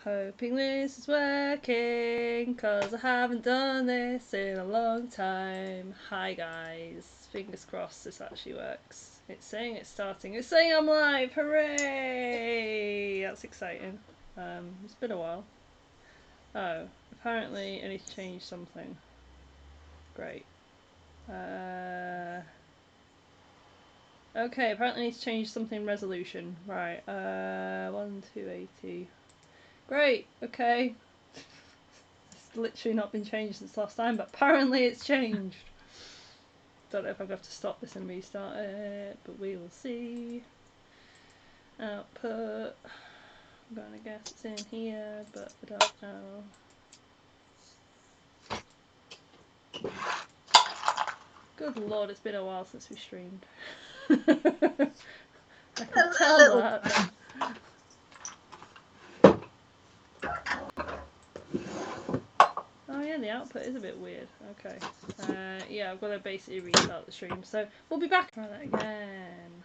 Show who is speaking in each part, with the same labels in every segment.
Speaker 1: Hoping this is working, cause I haven't done this in a long time. Hi guys, fingers crossed this actually works. It's saying it's starting, it's saying I'm live, hooray! That's exciting. It's been a while. Oh, apparently I need to change something. Great. Okay, apparently I need to change something resolution. Right, 1280. Great, okay. It's literally not been changed since last time, but apparently it's changed. Don't know if I'm going to have to stop this and restart it, but we will see. Output. I'm going to guess it's in here, but I don't know. Good lord, it's been a while since we streamed. I can tell that. Oh yeah, the output is a bit weird. Okay. Yeah, I've got to basically restart the stream. So we'll be back. Try that again.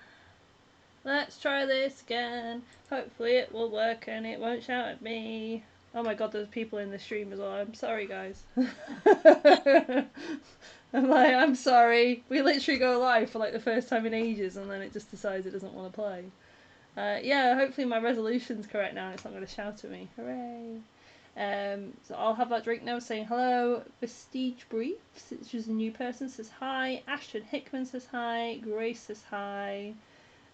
Speaker 1: Let's try this again. Hopefully it will work and it won't shout at me. Oh my god, there's people in the stream as well. I'm sorry, guys. I'm sorry. We literally go live for like the first time in ages and then it just decides it doesn't want to play. Yeah, hopefully my resolution's correct now and it's not going to shout at me. Hooray. So I'll have that drink now saying hello. Vestige Briefs, it's just a new person, says hi. Ashton Hickman says hi. Grace says hi.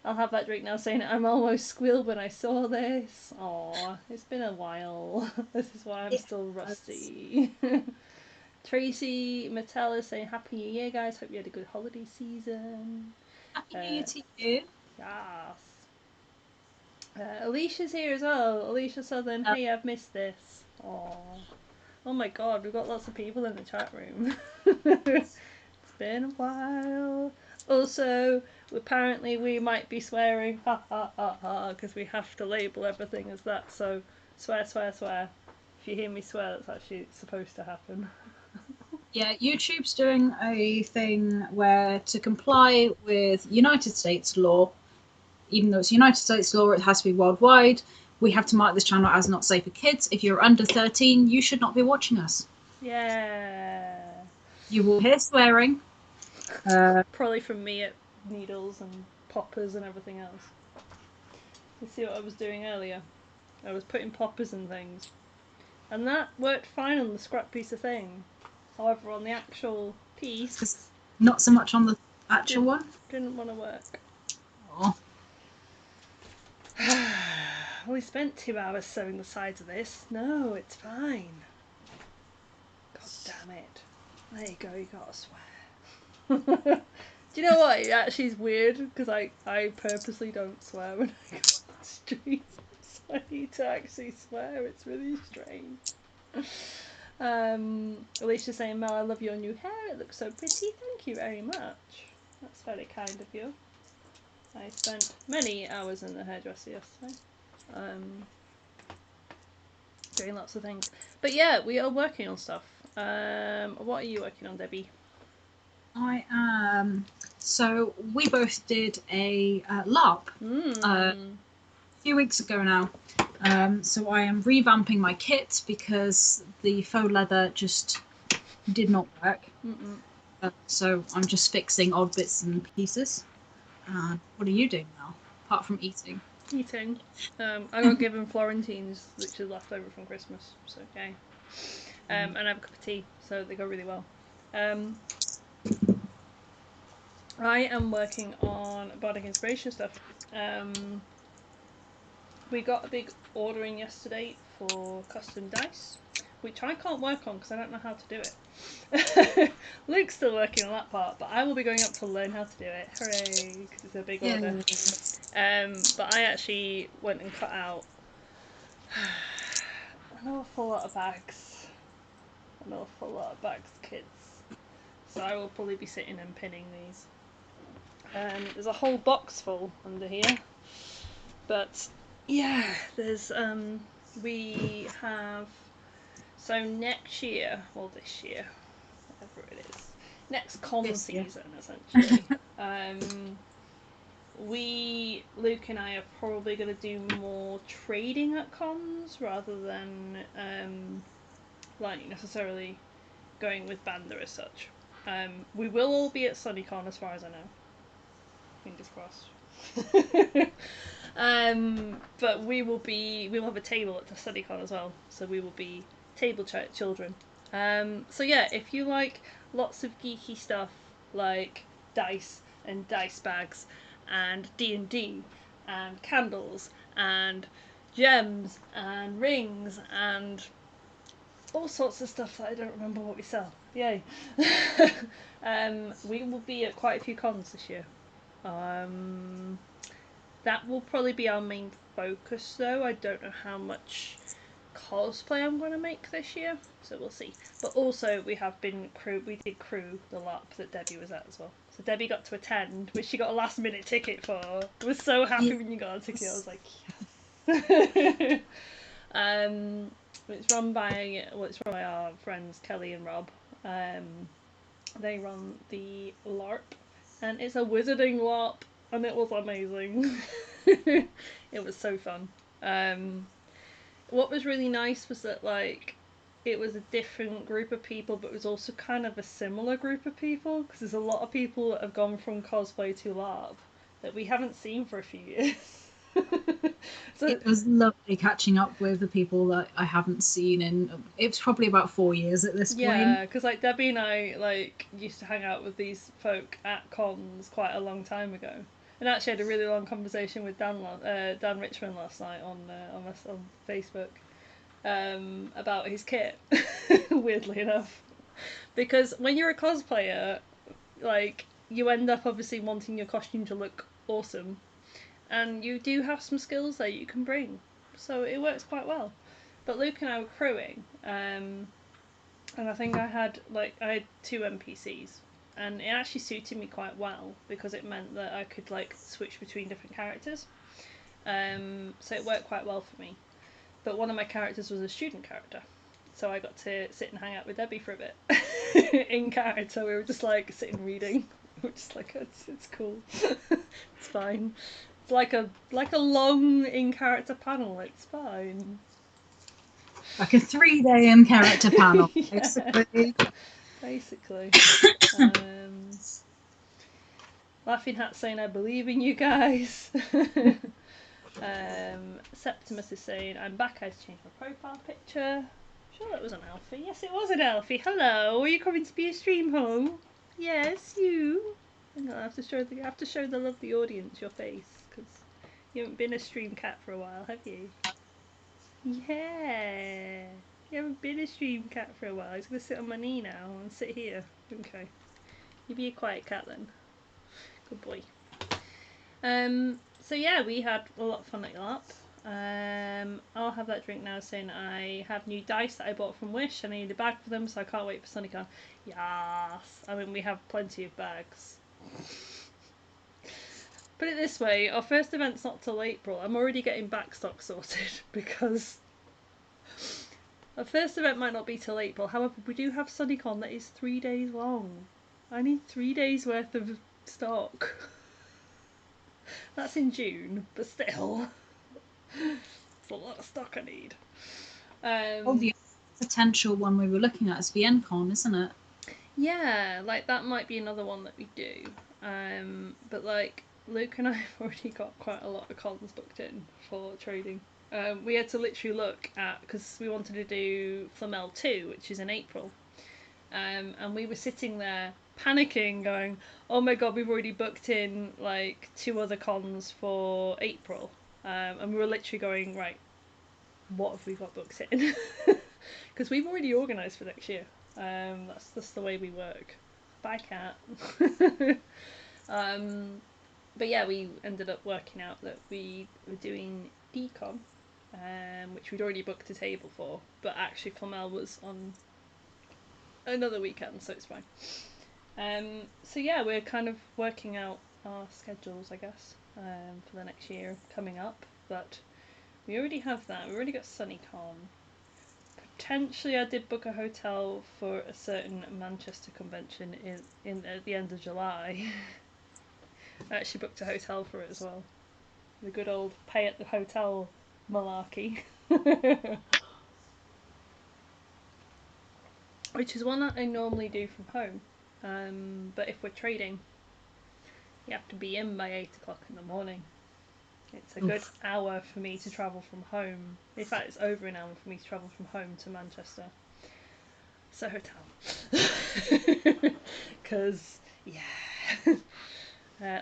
Speaker 1: I'll have that drink now saying I'm almost squealed when I saw this. Aw, it's been a while. This is why I'm still rusty. Tracy Mattel is saying Happy New Year, guys. Hope you had a good holiday season.
Speaker 2: Happy New Year to you.
Speaker 1: Yes. Alicia's here as well. Alicia Southern, hey, I've missed this. Aww. Oh my god, we've got lots of people in the chat room. It's been a while. Also, apparently we might be swearing, ha ha ha ha, because we have to label everything as that, so swear, swear, swear. If you hear me swear, that's actually supposed to happen.
Speaker 2: Yeah, YouTube's doing a thing where to comply with United States law, even though it's United States law, it has to be worldwide. We have to mark this channel as not safe for kids. If you're under 13, you should not be watching us.
Speaker 1: Yeah.
Speaker 2: You will hear swearing.
Speaker 1: Probably from me at needles and poppers and everything else. You see what I was doing earlier? I was putting poppers and things. And that worked fine on the scrap piece of thing. However, on the actual piece,
Speaker 2: not so much on the actual one.
Speaker 1: Didn't want to work.
Speaker 2: Oh.
Speaker 1: We spent 2 hours sewing the sides of this. No, it's fine. God damn it. There you go, you gotta swear. Do you know what? It actually is weird because I purposely don't swear when I go on the street. So I need to actually swear. It's really strange. Alicia's saying, Mel, I love your new hair. It looks so pretty. Thank you very much. That's very kind of you. I spent many hours in the hairdresser yesterday. Doing lots of things. But yeah, we are working on stuff. What are you working on, Debbie?
Speaker 2: I am. So we both did a LARP a few weeks ago now. So I am revamping my kit because the faux leather just did not work. So I'm just fixing odd bits and pieces. What are you doing now, apart from eating?
Speaker 1: Eating. I got given Florentines, which is left over from Christmas. So okay. And I have a cup of tea, so they go really well. I am working on Bardic Inspiration stuff. We got a big order in yesterday for custom dice, which I can't work on because I don't know how to do it. Luke's still working on that part, but I will be going up to learn how to do it. Hooray! Because it's a big order. But I actually went and cut out an awful lot of bags. An awful lot of bags, kids. So I will probably be sitting and pinning these. There's a whole box full under here. But yeah, there's we have, so next year, or this year, whatever it is, next con season essentially. Luke and I are probably going to do more trading at cons rather than like necessarily going with Bandur as such. We will all be at SunnyCon as far as I know. Fingers crossed. But we will have a table at the SunnyCon as well, so we will be table children. So yeah, if you like lots of geeky stuff like dice and dice bags and D&D and candles and gems and rings and all sorts of stuff that I don't remember what we sell. Yay! We will be at quite a few cons this year. That will probably be our main focus, though. I don't know how much cosplay I'm going to make this year, so we'll see. But also, we did crew the LARP that Debbie was at as well. So Debbie got to attend, which she got a last minute ticket for. I was so happy when you got a ticket. I was like, yes. It's run by our friends Kelly and Rob. They run the LARP, and it's a wizarding LARP, and it was amazing. It was so fun. What was really nice was that it was a different group of people, but it was also kind of a similar group of people because there's a lot of people that have gone from cosplay to LARP that we haven't seen for a few years.
Speaker 2: So it was lovely catching up with the people that I haven't seen in. It's probably about 4 years at this point.
Speaker 1: Yeah, because Debbie and I used to hang out with these folk at cons quite a long time ago, and actually had a really long conversation with Dan Richmond last night on Facebook about his kit. Weirdly enough, because when you're a cosplayer, you end up obviously wanting your costume to look awesome, and you do have some skills that you can bring, so it works quite well. But Luke and I were crewing, and I think I had two NPCs, and it actually suited me quite well because it meant that I could switch between different characters. So it worked quite well for me. But one of my characters was a student character, so I got to sit and hang out with Debbie for a bit in character. We were just sitting reading. We were just it's cool. It's fine. It's like a long in character panel. It's fine.
Speaker 2: Like a 3-day in character panel,
Speaker 1: Yeah,
Speaker 2: basically.
Speaker 1: Laughing Hat saying I believe in you guys. Septimus is saying I'm back. I changed my profile picture. Sure, that was an Alfie. Yes, it was an Alfie. Hello, are you coming to be a stream home? Yes, you. Hang on, I have to show the lovely audience your face because you haven't been a stream cat for a while, have you? Yeah. You haven't been a stream cat for a while. He's gonna sit on my knee now and sit here. Okay. You be a quiet cat then. Good boy. So yeah, we had a lot of fun at LARP. I'll have that drink now saying I have new dice that I bought from Wish and I need a bag for them, so I can't wait for SunnyCon. Yes! I mean, we have plenty of bags. Put it this way, our first event's not till April. I'm already getting backstock sorted because our first event might not be till April. However, we do have SunnyCon that is 3 days long. I need 3 days worth of stock. That's in June, but still. It's a lot of stock I need.
Speaker 2: The potential one we were looking at is VNCon, isn't it?
Speaker 1: Yeah, that might be another one that we do. But Luke and I have already got quite a lot of cons booked in for trading. We had to literally look at, because we wanted to do Flamel 2, which is in April. And we were sitting there panicking, going, oh my god, we've already booked in 2 other cons for April. And we were literally going, right, what have we got booked in? Because we've already organised for next year. That's just the way we work. Bye, cat. But yeah, we ended up working out that we were doing Decon, which we'd already booked a table for, but actually Flamel was on another weekend, so it's fine. So yeah, we're kind of working out our schedules, I guess, for the next year coming up, but we already have that. We already got SunnyCon. Potentially, I did book a hotel for a certain Manchester convention in at the end of July. I actually booked a hotel for it as well. The good old pay at the hotel malarkey. Which is one that I normally do from home. But if we're trading, you have to be in by 8 o'clock in the morning. It's a good hour for me to travel from home. In fact, it's over an hour for me to travel from home to Manchester. So hotel. Because, yeah.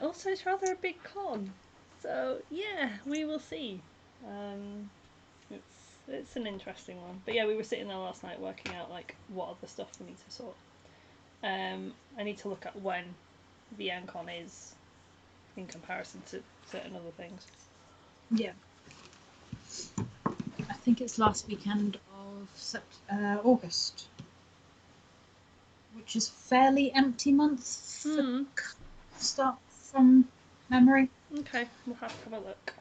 Speaker 1: Also, it's rather a big con. So, yeah, we will see. It's an interesting one. But yeah, we were sitting there last night working out like what other stuff we need to sort. I need to look at when the Ancon is in comparison to certain other things.
Speaker 2: Yeah. I think it's last weekend of August, which is fairly empty month for start from memory.
Speaker 1: Okay, we'll have to have a look.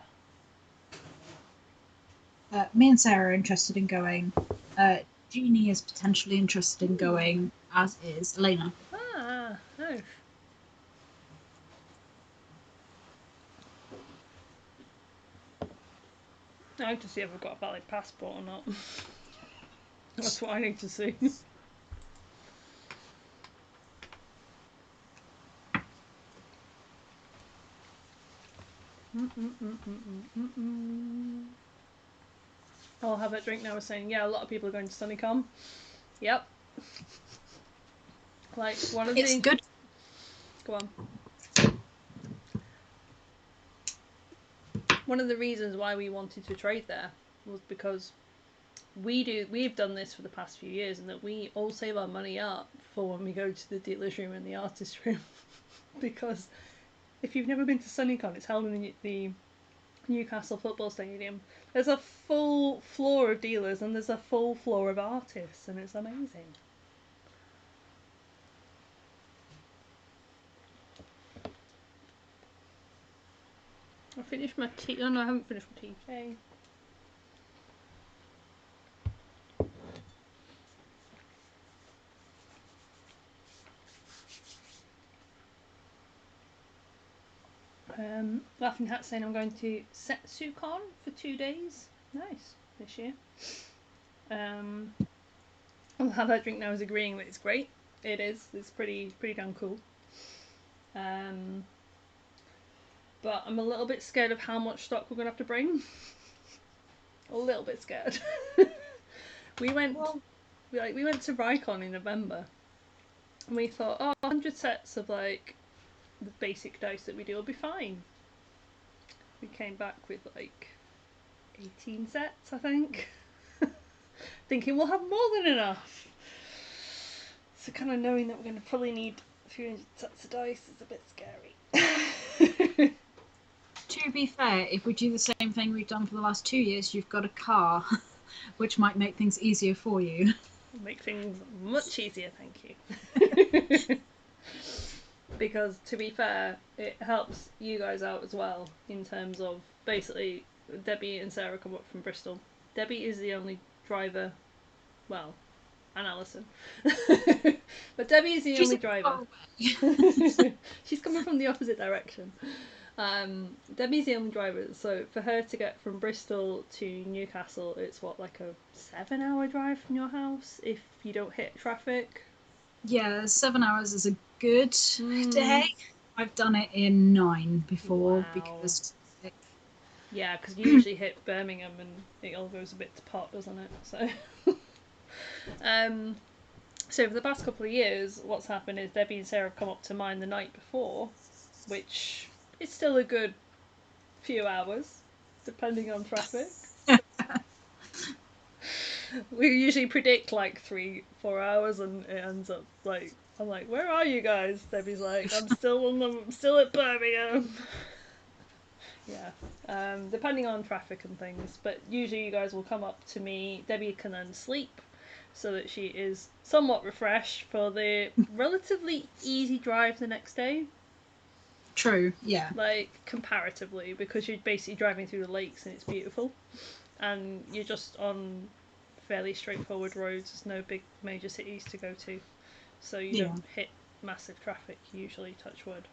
Speaker 2: Me and Sarah are interested in going. Jeannie is potentially interested in going, as is Elena.
Speaker 1: Ah, oh. I need to see if I've got a valid passport or not. That's what I need to see. I'll have a drink now. We're saying, yeah, a lot of people are going to Sunnycom. Yep. Like one of
Speaker 2: It's good.
Speaker 1: Go on. One of the reasons why we wanted to trade there was because we've done this for the past few years, and that we all save our money up for when we go to the dealer's room and the artist room. Because if you've never been to Sunnycon, it's held in the Newcastle football stadium. There's a full floor of dealers and there's a full floor of artists, and it's amazing. I finished my tea. Oh no, I haven't finished my tea. Hey. Laughing Hat saying I'm going to Setsucon for 2 days. Nice, this year. I'll have that drink now is agreeing that it's great. It is. It's pretty damn cool. But I'm a little bit scared of how much stock we're gonna have to bring. A little bit scared. we went to Rycon in November, and we thought, 100 sets of like the basic dice that we do will be fine. We came back with like 18 sets, I think. Thinking we'll have more than enough. So kind of knowing that we're going to probably need a few hundred sets of dice is a bit scary.
Speaker 2: To be fair, if we do the same thing we've done for the last 2 years, you've got a car, which might make things easier for you.
Speaker 1: Make things much easier, thank you. Because to be fair, it helps you guys out as well in terms of basically Debbie and Sarah come up from Bristol. Debbie is the only driver, well, and Alison. But Debbie is the only driver. She's coming from the opposite direction. Debbie's the only driver, so for her to get from Bristol to Newcastle, it's what, like a 7-hour drive from your house if you don't hit traffic?
Speaker 2: Yeah, 7 hours is a good day. I've done it in 9 before because.
Speaker 1: Yeah, because you usually hit Birmingham and it all goes a bit to pot, doesn't it? So, so for the past couple of years, what's happened is Debbie and Sarah have come up to mine the night before, which is still a good few hours, depending on traffic. We usually predict like 3-4 hours, and it ends up like I'm like, "Where are you guys?" Debbie's like, "I'm still at Birmingham." Yeah, depending on traffic and things, but usually you guys will come up to me. Debbie can then sleep, so that she is somewhat refreshed for the relatively easy drive the next day.
Speaker 2: True, yeah.
Speaker 1: Like, comparatively, because you're basically driving through the lakes and it's beautiful, and you're just on fairly straightforward roads. There's no big major cities to go to, so you don't hit massive traffic usually, touch wood.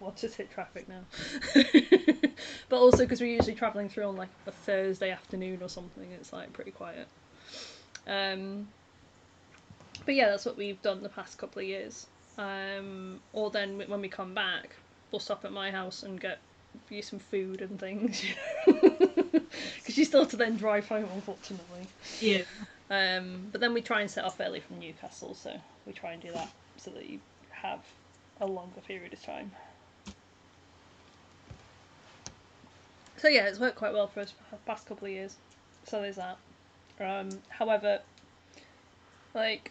Speaker 1: Well, just hit traffic now. But also because we're usually travelling through on like a Thursday afternoon or something, it's like pretty quiet. But yeah, that's what we've done the past couple of years. Or then when we come back, we'll stop at my house and get you some food and things, because you still have to then drive home, unfortunately.
Speaker 2: Yeah.
Speaker 1: But then we try and set off early from Newcastle, so we try and do that so that you have a longer period of time. So yeah, it's worked quite well for us for the past couple of years. So there's that. However, like,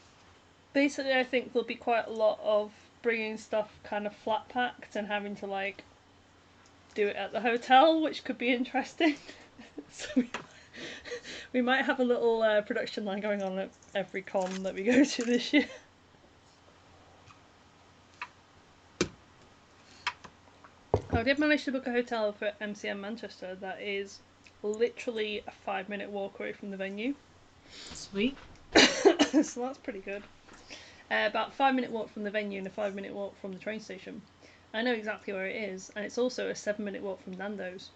Speaker 1: basically I think there'll be quite a lot of bringing stuff kind of flat packed and having to like do it at the hotel, which could be interesting. So we might have a little production line going on at every con that we go to this year. I did manage to book a hotel for MCM Manchester that is literally a 5-minute walk away from the venue.
Speaker 2: Sweet.
Speaker 1: So that's pretty good. About a 5-minute walk from the venue and a 5-minute walk from the train station. I know exactly where it is, and it's also a 7-minute walk from Nando's.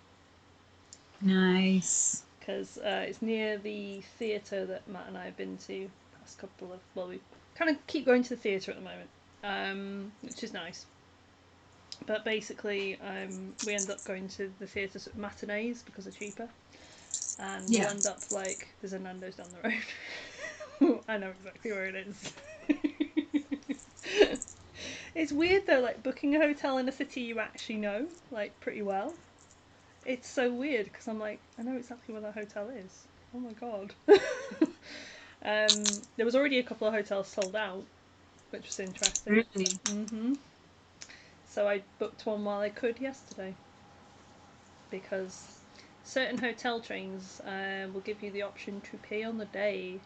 Speaker 2: Nice.
Speaker 1: Because it's near the theatre that Matt and I have been to the past couple of... Well, we kind of keep going to the theatre at the moment, which is nice. But basically, we end up going to the theatres at matinees because they're cheaper. And we'll end up like, there's a Nando's down the road. I know exactly where it is. It's weird though, like booking a hotel in a city you actually know, like pretty well. It's so weird because I'm like, I know exactly where that hotel is. Oh my god. There was already a couple of hotels sold out, which was interesting.
Speaker 2: Really?
Speaker 1: Mm-hmm. So I booked one while I could yesterday, because certain hotel chains will give you the option to pay on the day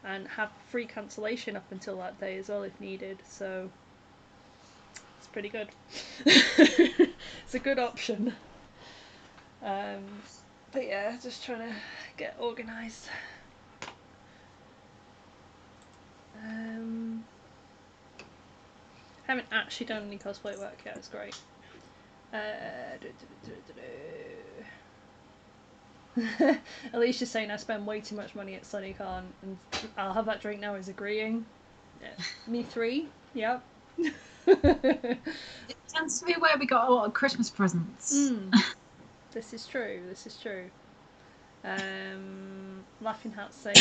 Speaker 1: and have free cancellation up until that day as well if needed. So it's pretty good. It's a good option. But yeah, just trying to get organised. Haven't actually done any cosplay work yet. It's great. Alicia's saying I spend way too much money at SunnyCon, and I'll have that drink now is agreeing. Yeah. Me 3. Yep.
Speaker 2: It tends to be where we got a lot of Christmas presents.
Speaker 1: This is true. This is true. Laughing Hat saying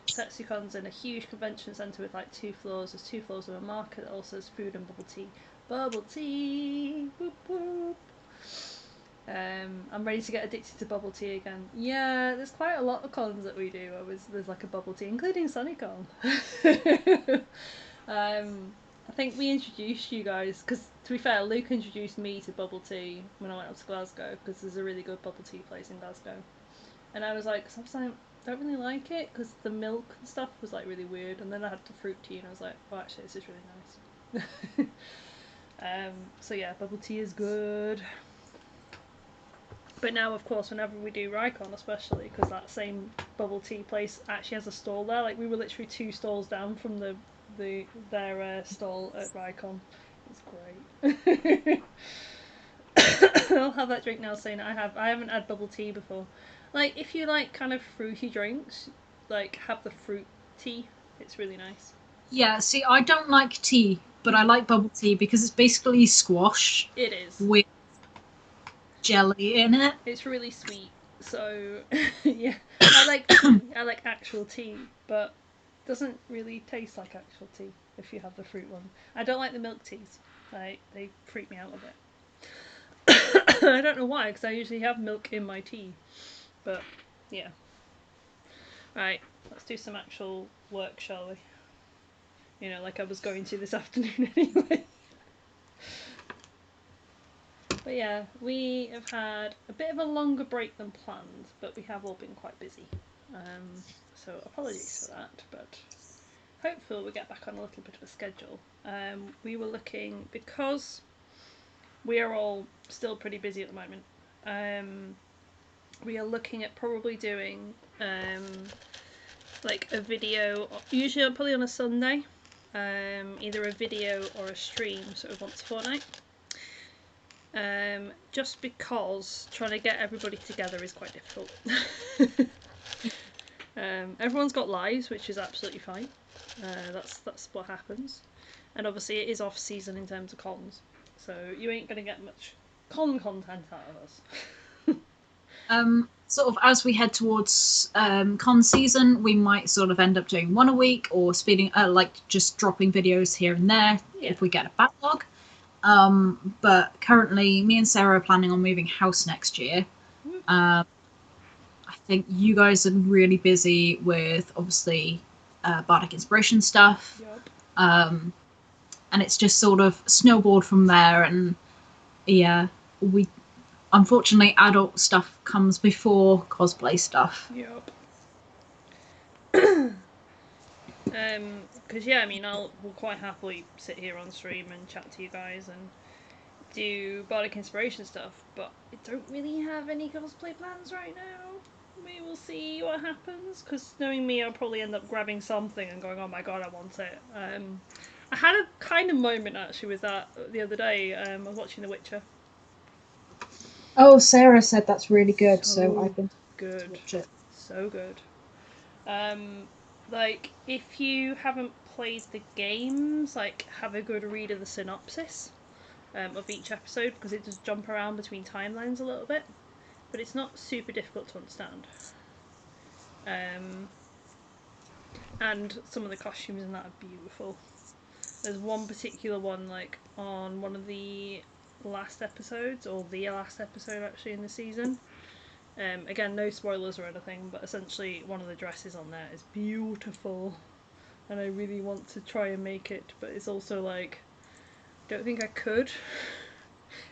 Speaker 1: Setsucon's in a huge convention centre with like 2 floors. There's 2 floors of a market that also has food and bubble tea. Bubble tea! Boop boop! I'm ready to get addicted to bubble tea again. Yeah, there's quite a lot of cons that we do. There's like a bubble tea, including SunnyCon. I think we introduced you guys, because to be fair, Luke introduced me to bubble tea when I went up to Glasgow, because there's a really good bubble tea place in Glasgow. And I was like, sometimes I don't really like it because the milk and stuff was like really weird. And then I had the fruit tea and I was like, oh, actually, this is really nice. So yeah, bubble tea is good. But now, of course, whenever we do Rycon, especially because that same bubble tea place actually has a stall there. Like we were literally 2 stalls down from their stall at Rycon. It's great. I'll have that drink now, saying I haven't had bubble tea before. Like, if you like kind of fruity drinks, like have the fruit tea. It's really nice.
Speaker 2: Yeah, see, I don't like tea, but I like bubble tea because it's basically squash.
Speaker 1: It is.
Speaker 2: With jelly in it.
Speaker 1: It's really sweet. So yeah, I like actual tea, but it doesn't really taste like actual tea if you have the fruit one. I don't like the milk teas. Like they freak me out a bit. I don't know why, because I usually have milk in my tea. But yeah. Right, let's do some actual work, shall we? You know, like I was going to this afternoon anyway. But yeah, we have had a bit of a longer break than planned, but we have all been quite busy. So apologies for that, but hopefully we'll get back on a little bit of a schedule. We were looking, because we are all still pretty busy at the moment, we are looking at probably doing like a video, usually probably on a Sunday, either a video or a stream sort of once a fortnight. Just because trying to get everybody together is quite difficult. Everyone's got lives, which is absolutely fine. That's what happens. And obviously it is off season in terms of cons, so you ain't gonna get much con content out of us.
Speaker 2: Sort of as we head towards con season, we might sort of end up doing one a week or speeding, like just dropping videos here and there if we get a backlog. But currently, me and Sarah are planning on moving house next year. I think you guys are really busy with obviously Bardic Inspiration stuff. Yep. And it's just sort of snowballed from there. And yeah, we unfortunately adult stuff comes before cosplay stuff.
Speaker 1: Yep. Because yeah, I mean, we'll quite happily sit here on stream and chat to you guys and do Bardic Inspiration stuff, but I don't really have any cosplay plans right now. We will see what happens, because knowing me, I'll probably end up grabbing something and going, oh my god, I want it. I had a kind of moment actually with that the other day. I was watching The Witcher.
Speaker 2: Oh, Sarah said that's really good, so I've been
Speaker 1: good.
Speaker 2: To watch it.
Speaker 1: So good. Like, if you haven't played the games, like, have a good read of the synopsis of each episode, because it does jump around between timelines a little bit, but it's not super difficult to understand. And some of the costumes in that are beautiful. There's one particular one, like, on one of the last episodes, or the last episode actually in the season. Again, no spoilers or anything, but essentially one of the dresses on there is beautiful, and I really want to try and make it, but it's also like, don't think I could.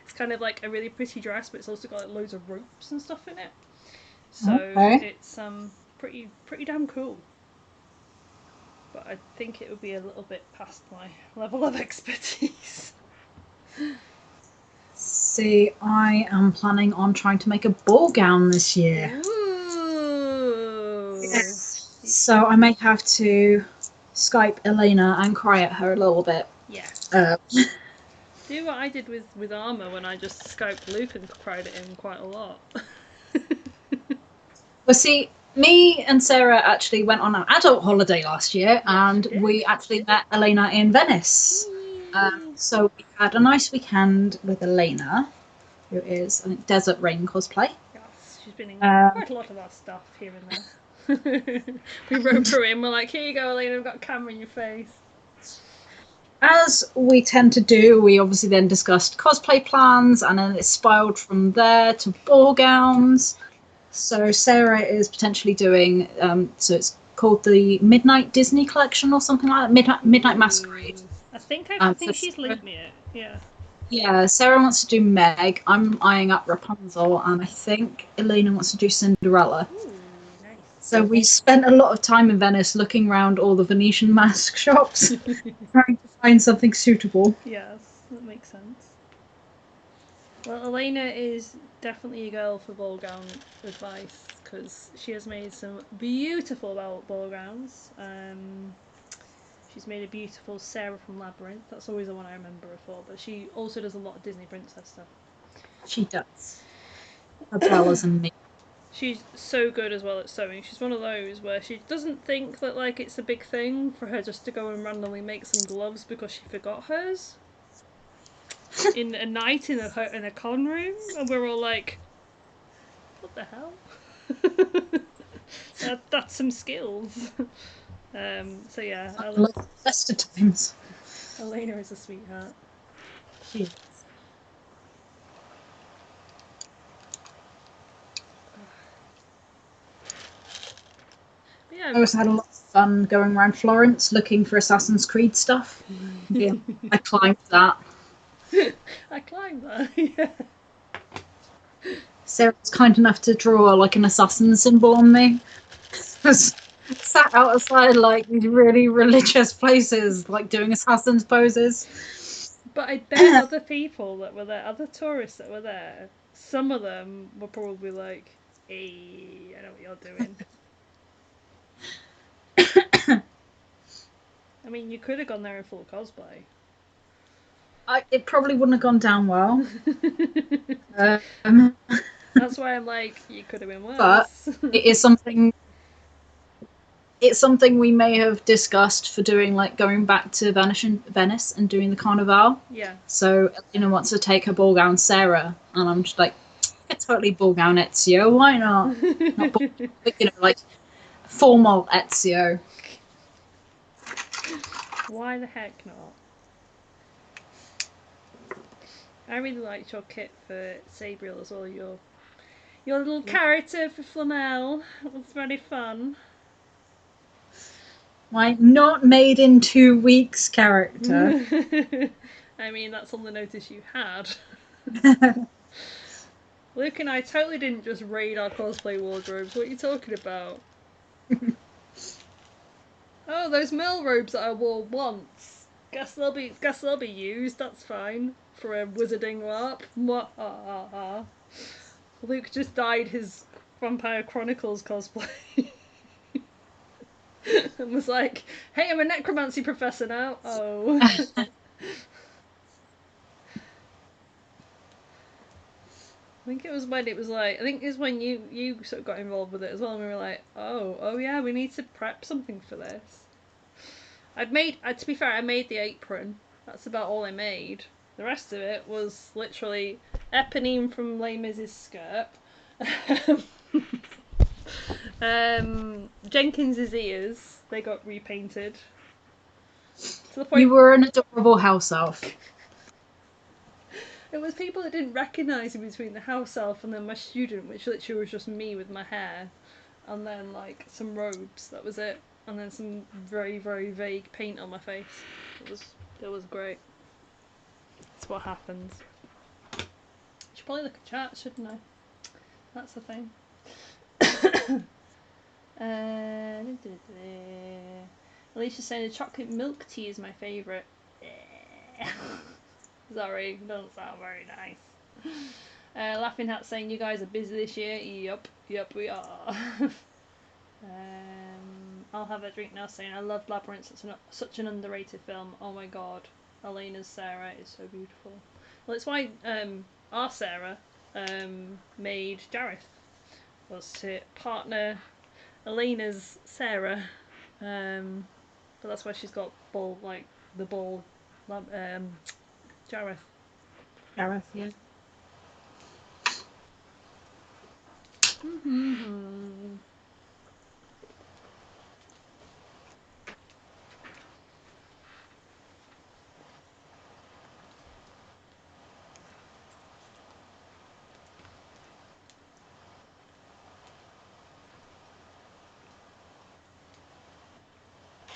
Speaker 1: It's kind of like a really pretty dress, but it's also got like loads of ropes and stuff in it, so it's pretty damn cool. But I think it would be a little bit past my level of expertise.
Speaker 2: See, I am planning on trying to make a ball gown this year.
Speaker 1: Ooh.
Speaker 2: Yes. So I may have to Skype Elena and cry at her a little bit.
Speaker 1: Yeah. Do what I did with Armour when I just Skyped Luke and cried at him quite a lot.
Speaker 2: Well, see, me and Sarah actually went on an adult holiday last year, and we actually met Elena in Venice. So we had a nice weekend with Elena, who is, I think, Desert Rain cosplay.
Speaker 1: Yes, she's been in quite a lot of our stuff here and there. We wrote through it and we're like, here you go, Elena, we've got a camera in your face.
Speaker 2: As we tend to do, we obviously then discussed cosplay plans, and then it spiraled from there to ball gowns. So Sarah is potentially doing, so it's called the Midnight Disney Collection or something like that, Midnight Masquerade.
Speaker 1: I think she's linked me it, yeah.
Speaker 2: Yeah, Sarah wants to do Meg, I'm eyeing up Rapunzel, and I think Elena wants to do Cinderella.
Speaker 1: Ooh, nice.
Speaker 2: So we spent a lot of time in Venice looking around all the Venetian mask shops, trying to find something suitable.
Speaker 1: Yes, that makes sense. Well, Elena is definitely a girl for ball gown advice, because she has made some beautiful ball gowns. She's made a beautiful Sarah from Labyrinth. That's always the one I remember her for, but she also does a lot of Disney princess stuff.
Speaker 2: She does. As well as me.
Speaker 1: She's so good as well at sewing. She's one of those where she doesn't think that like it's a big thing for her just to go and randomly make some gloves because she forgot hers in a night in a con room, and we're all like, what the hell? That's some skills. So yeah,
Speaker 2: Best of times.
Speaker 1: Elena is a sweetheart.
Speaker 2: She is.
Speaker 1: Yeah,
Speaker 2: I also had a lot of fun going around Florence looking for Assassin's Creed stuff. Yeah, I climbed that.
Speaker 1: I climbed that. Yeah.
Speaker 2: Sarah was kind enough to draw like an assassin symbol on me. I was sat outside like these really religious places, like doing assassin's poses.
Speaker 1: But I bet other people that were there, other tourists that were there, some of them were probably like, hey, I know what you're doing. I mean, you could have gone there in full cosplay.
Speaker 2: It probably wouldn't have gone down well. Um,
Speaker 1: That's why I'm like, you could have been
Speaker 2: but
Speaker 1: worse.
Speaker 2: it is something. It's something we may have discussed for doing, like going back to Venice and doing the Carnival.
Speaker 1: Yeah.
Speaker 2: So Elena wants to take her ball gown Sarah, and I'm just like, yeah, totally ball gown Ezio. Why not? Not ball, but, like formal Ezio.
Speaker 1: Why the heck not? I really liked your kit for Sabriel as well. Your little character for Flamel. It was very fun.
Speaker 2: My not made in 2 weeks character.
Speaker 1: I mean, that's on the notice you had. Luke and I totally didn't just raid our cosplay wardrobes. What are you talking about? Oh, those Mel robes that I wore once. Guess they'll be used. That's fine for a wizarding LARP. Luke just dyed his Vampire Chronicles cosplay. And was like, hey, I'm a necromancy professor now. Oh. I think it was when you sort of got involved with it as well, and we were like, oh yeah, we need to prep something for this. To be fair, I made the apron. That's about all I made. The rest of it was literally Eponine from Les Mis' skirt, Jenkins's ears. They got repainted to the point.
Speaker 2: You were an adorable house elf.
Speaker 1: It was people that didn't recognise me between the house elf and then my student, which literally was just me with my hair, and then like some robes. That was it, and then some very very vague paint on my face. It was great. That's what happens. I should probably look at chat, shouldn't I? That's the thing. Alicia's saying the chocolate milk tea is my favourite. Sorry, doesn't sound very nice. Laughing Hat saying you guys are busy this year. Yup, we are. I'll have a drink now saying I love Labyrinth. It's such an underrated film. Oh my god. Elena's Sarah is so beautiful. Well, it's why our Sarah made Jareth, was to partner Elena's Sarah. But that's why she's got ball, like the ball, Jareth.
Speaker 2: Gareth, yeah.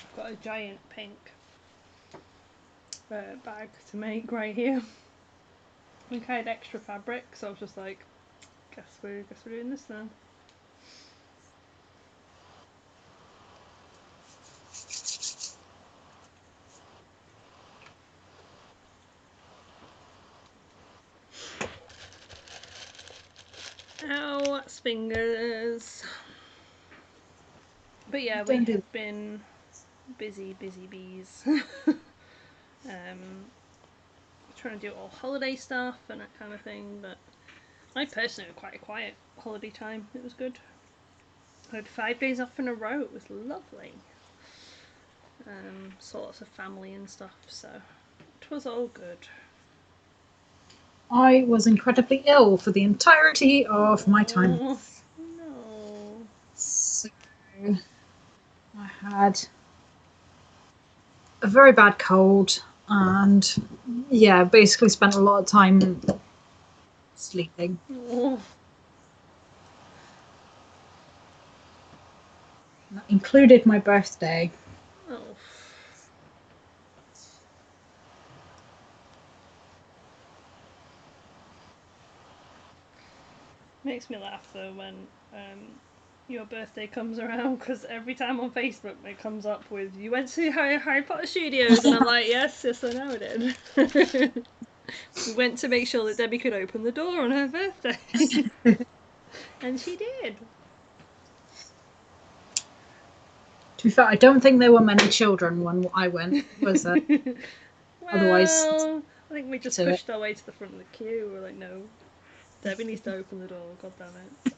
Speaker 1: I've got a giant pink bag to make right here. I think I had extra fabric, so I was just like, guess we're doing this then. Ow, that's fingers. But yeah, we have been busy bees. Trying to do all holiday stuff and that kind of thing, but I personally had quite a quiet holiday time. It was good. I had 5 days off in a row. It was lovely. Saw lots of family and stuff, so it was all good.
Speaker 2: I was incredibly ill for the entirety of my time.
Speaker 1: No.
Speaker 2: So I had a very bad cold and yeah, basically spent a lot of time sleeping.
Speaker 1: Oh.
Speaker 2: That included my birthday.
Speaker 1: Oh. Makes me laugh though when your birthday comes around, because every time on Facebook it comes up with you went to Harry Potter Studios and I'm like yes I know I did. We went to make sure that Debbie could open the door on her birthday. And she did.
Speaker 2: To be fair, I don't think there were many children when I went, was there?
Speaker 1: Well,
Speaker 2: Otherwise,
Speaker 1: I think we just
Speaker 2: to it.
Speaker 1: pushed our way to the front of the queue. We're like, no, Debbie needs to open the door. God damn it.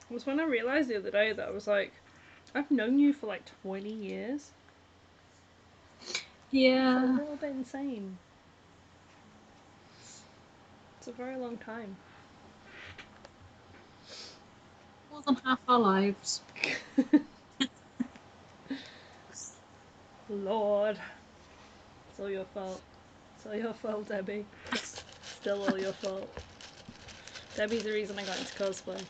Speaker 1: It was when I realised the other day that I was like, I've known you for like 20 years.
Speaker 2: Yeah.
Speaker 1: It's a little bit insane. It's a very long time.
Speaker 2: More than half our lives.
Speaker 1: Lord. It's all your fault. It's all your fault, Debbie. Still all your fault. Debbie's the reason I got into cosplay.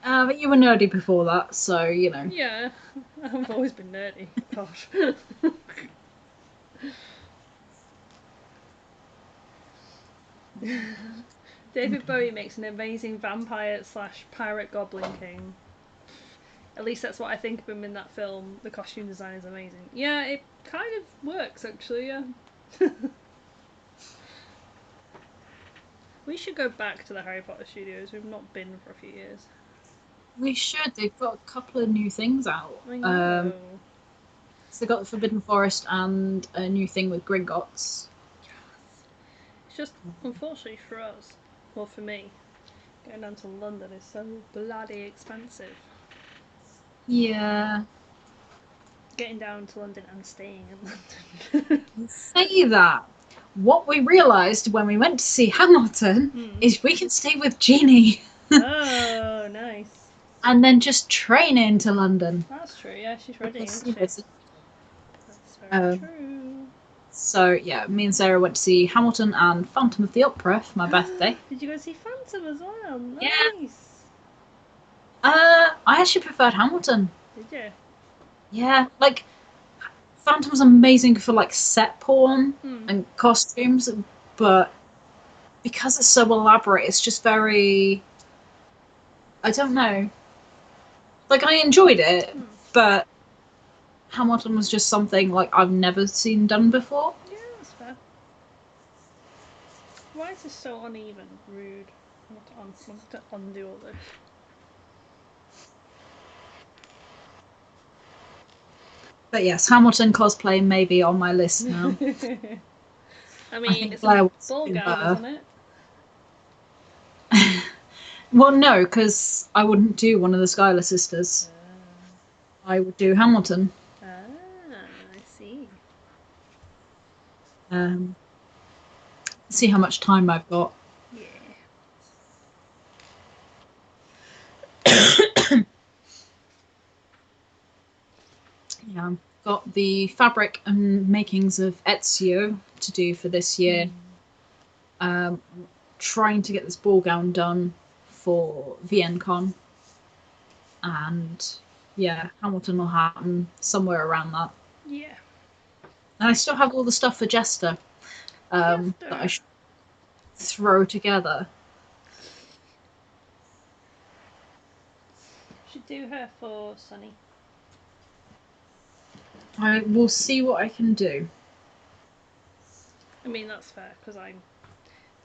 Speaker 2: But you were nerdy before that, so, you know.
Speaker 1: Yeah, I've always been nerdy. Gosh. David Bowie makes an amazing vampire / pirate goblin king. At least that's what I think of him in that film. The costume design is amazing. Yeah, it kind of works actually, yeah. We should go back to the Harry Potter studios. We've not been for a few years.
Speaker 2: We should. They've got a couple of new things out.
Speaker 1: I know.
Speaker 2: So they got the Forbidden Forest and a new thing with Gringotts.
Speaker 1: It's just, unfortunately for us, or for me, going down to London is so bloody expensive.
Speaker 2: Yeah.
Speaker 1: Getting down to London and staying in London.
Speaker 2: Say that. What we realised when we went to see Hamilton is we can stay with Jeannie.
Speaker 1: Oh, nice.
Speaker 2: And then just train into London.
Speaker 1: That's true, yeah, she's ready,
Speaker 2: Because,
Speaker 1: isn't she?
Speaker 2: That's
Speaker 1: very true.
Speaker 2: So, yeah, me and Sarah went to see Hamilton and Phantom of the Opera for my birthday.
Speaker 1: Did you go see Phantom as well? Nice.
Speaker 2: Yeah. I actually preferred Hamilton.
Speaker 1: Did you?
Speaker 2: Yeah, like, Phantom's amazing for, like, set porn and costumes, but because it's so elaborate, it's just very... I don't know. Like, I enjoyed it, but Hamilton was just something, like, I've never seen done before.
Speaker 1: Yeah, that's fair. Why is this so uneven? Rude. I want to undo all this.
Speaker 2: But yes, Hamilton cosplay may be on my list now.
Speaker 1: I mean, it's a ball gown, isn't it?
Speaker 2: Well, no, because I wouldn't do one of the Schuyler sisters. I would do Hamilton.
Speaker 1: I see.
Speaker 2: See how much time I've got.
Speaker 1: Yeah.
Speaker 2: Yeah, I've got the fabric and makings of Ezio to do for this year. Trying to get this ball gown done for VNCon. And yeah, Hamilton will happen somewhere around that.
Speaker 1: Yeah.
Speaker 2: And I still have all the stuff for Jester that I should throw together.
Speaker 1: Should do her for Sunny.
Speaker 2: I will see what I can do.
Speaker 1: I mean, that's fair, because I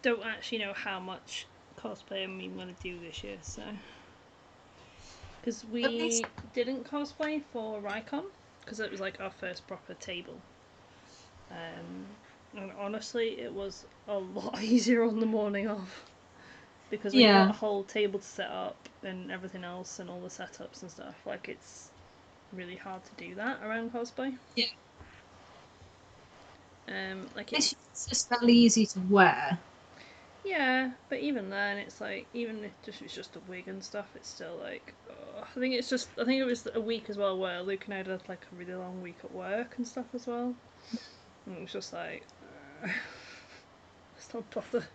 Speaker 1: don't actually know how much cosplay I'm even going to do this year, so... Because we didn't cosplay for Rycon, because it was like our first proper table. And honestly, it was a lot easier on the morning of. Because we've got a whole table to set up and everything else and all the setups and stuff. Like, it's really hard to do that around cosplay.
Speaker 2: Yeah.
Speaker 1: Like
Speaker 2: it's just fairly easy to wear.
Speaker 1: Yeah, but even then, it's like, even if it's just a wig and stuff, it's still like, I think it was a week as well where Luke and I had like a really long week at work and stuff as well. And it was just like, just don't bother.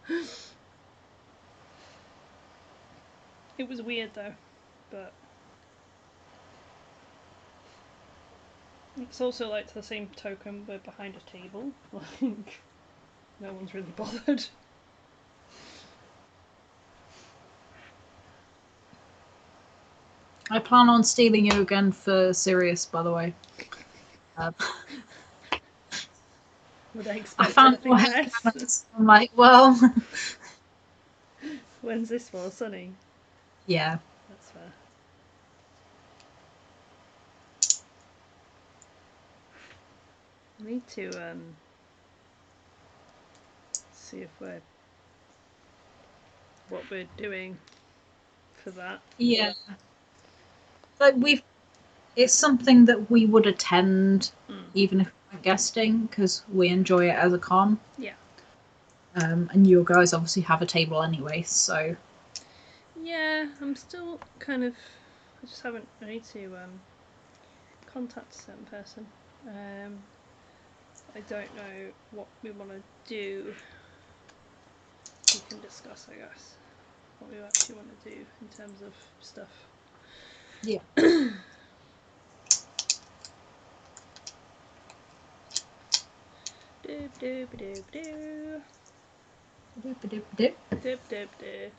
Speaker 1: It was weird though, but it's also like, to the same token, we're behind a table. Like, no one's really bothered.
Speaker 2: I plan on stealing you again for Sirius, by the way.
Speaker 1: Would I
Speaker 2: I
Speaker 1: expect
Speaker 2: found
Speaker 1: anything
Speaker 2: more
Speaker 1: less?
Speaker 2: hammers. I'm like, well,
Speaker 1: When's this for? Sunny?
Speaker 2: yeah.
Speaker 1: That's fair. I need to see if what we're doing for that.
Speaker 2: Yeah. Like it's something that we would attend even if we weren't guesting because we enjoy it as a con.
Speaker 1: Yeah.
Speaker 2: And you guys obviously have a table anyway, so.
Speaker 1: Yeah, I'm still kind of. I just haven't. I need to contact a certain person. I don't know what we want to do. We can discuss, I guess, what we actually want to do in terms of stuff.
Speaker 2: Yeah.
Speaker 1: Doop doop doop doop.
Speaker 2: Doop-a-doop-a-doop.
Speaker 1: Doop doop doop.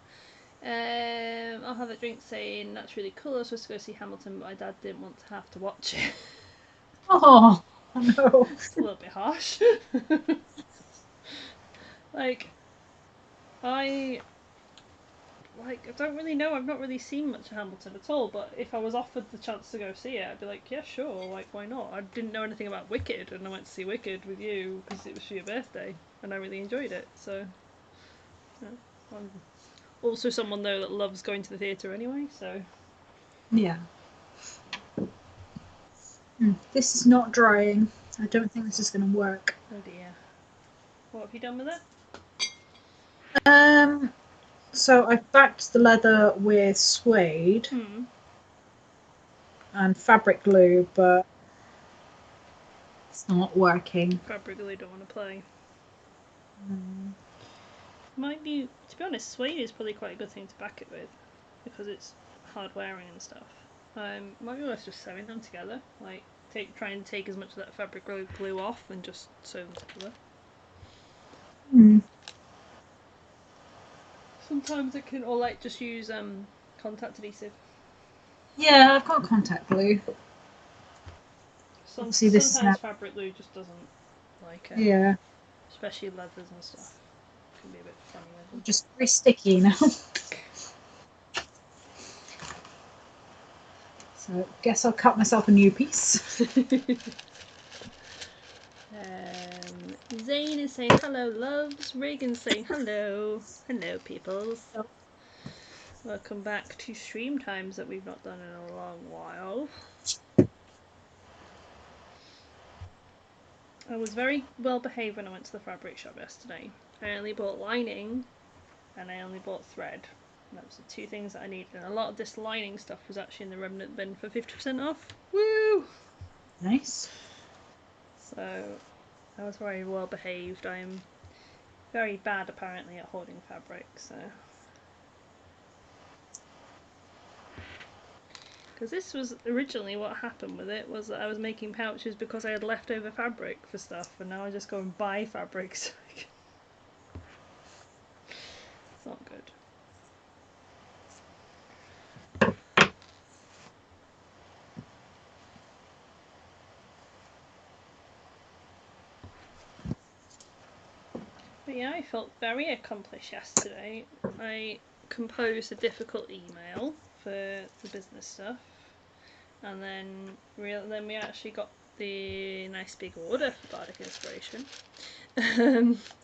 Speaker 1: I'll have a drink saying that's really cool. I was supposed to go see Hamilton, but my dad didn't want to have to watch it.
Speaker 2: Oh no.
Speaker 1: It's a little bit harsh. like, I don't really know. I've not really seen much of Hamilton at all. But if I was offered the chance to go see it, I'd be like, yeah, sure. Like, why not? I didn't know anything about Wicked, and I went to see Wicked with you because it was for your birthday, and I really enjoyed it. So, yeah. I'm also someone though that loves going to the theatre anyway. So,
Speaker 2: Yeah. This is not drying. I don't think this is going to work.
Speaker 1: oh dear. What have you done with it?
Speaker 2: So I backed the leather with suede and fabric glue, but it's not working.
Speaker 1: Fabric glue don't want to play. Might be, to be honest, suede is probably quite a good thing to back it with because it's hard wearing and stuff. Might be worth just sewing them together. Like, try and take as much of that fabric glue off and just sew them together. Sometimes it can, or like just use contact adhesive.
Speaker 2: Yeah, I've got contact glue. Obviously, this is
Speaker 1: Sometimes fabric glue just doesn't like it.
Speaker 2: Yeah.
Speaker 1: Especially leathers and stuff. It can be a bit funny with them.
Speaker 2: Just very sticky now. So, guess I'll cut myself a new piece.
Speaker 1: Zane is saying hello, loves. Reagan's saying hello. Hello, peoples.
Speaker 2: Oh.
Speaker 1: Welcome back to stream times that we've not done in a long while. I was very well behaved when I went to the fabric shop yesterday. I only bought lining and I only bought thread. And that was the two things that I needed. And a lot of this lining stuff was actually in the remnant bin for 50% off. Woo!
Speaker 2: Nice.
Speaker 1: So I was very well behaved. I'm very bad apparently at hoarding fabric, so. Because this was originally what happened with it, was that I was making pouches because I had leftover fabric for stuff, and now I just go and buy fabrics. It's not good. But yeah, I felt very accomplished yesterday. I composed a difficult email for the business stuff, and then we actually got the nice big order for Bardic Inspiration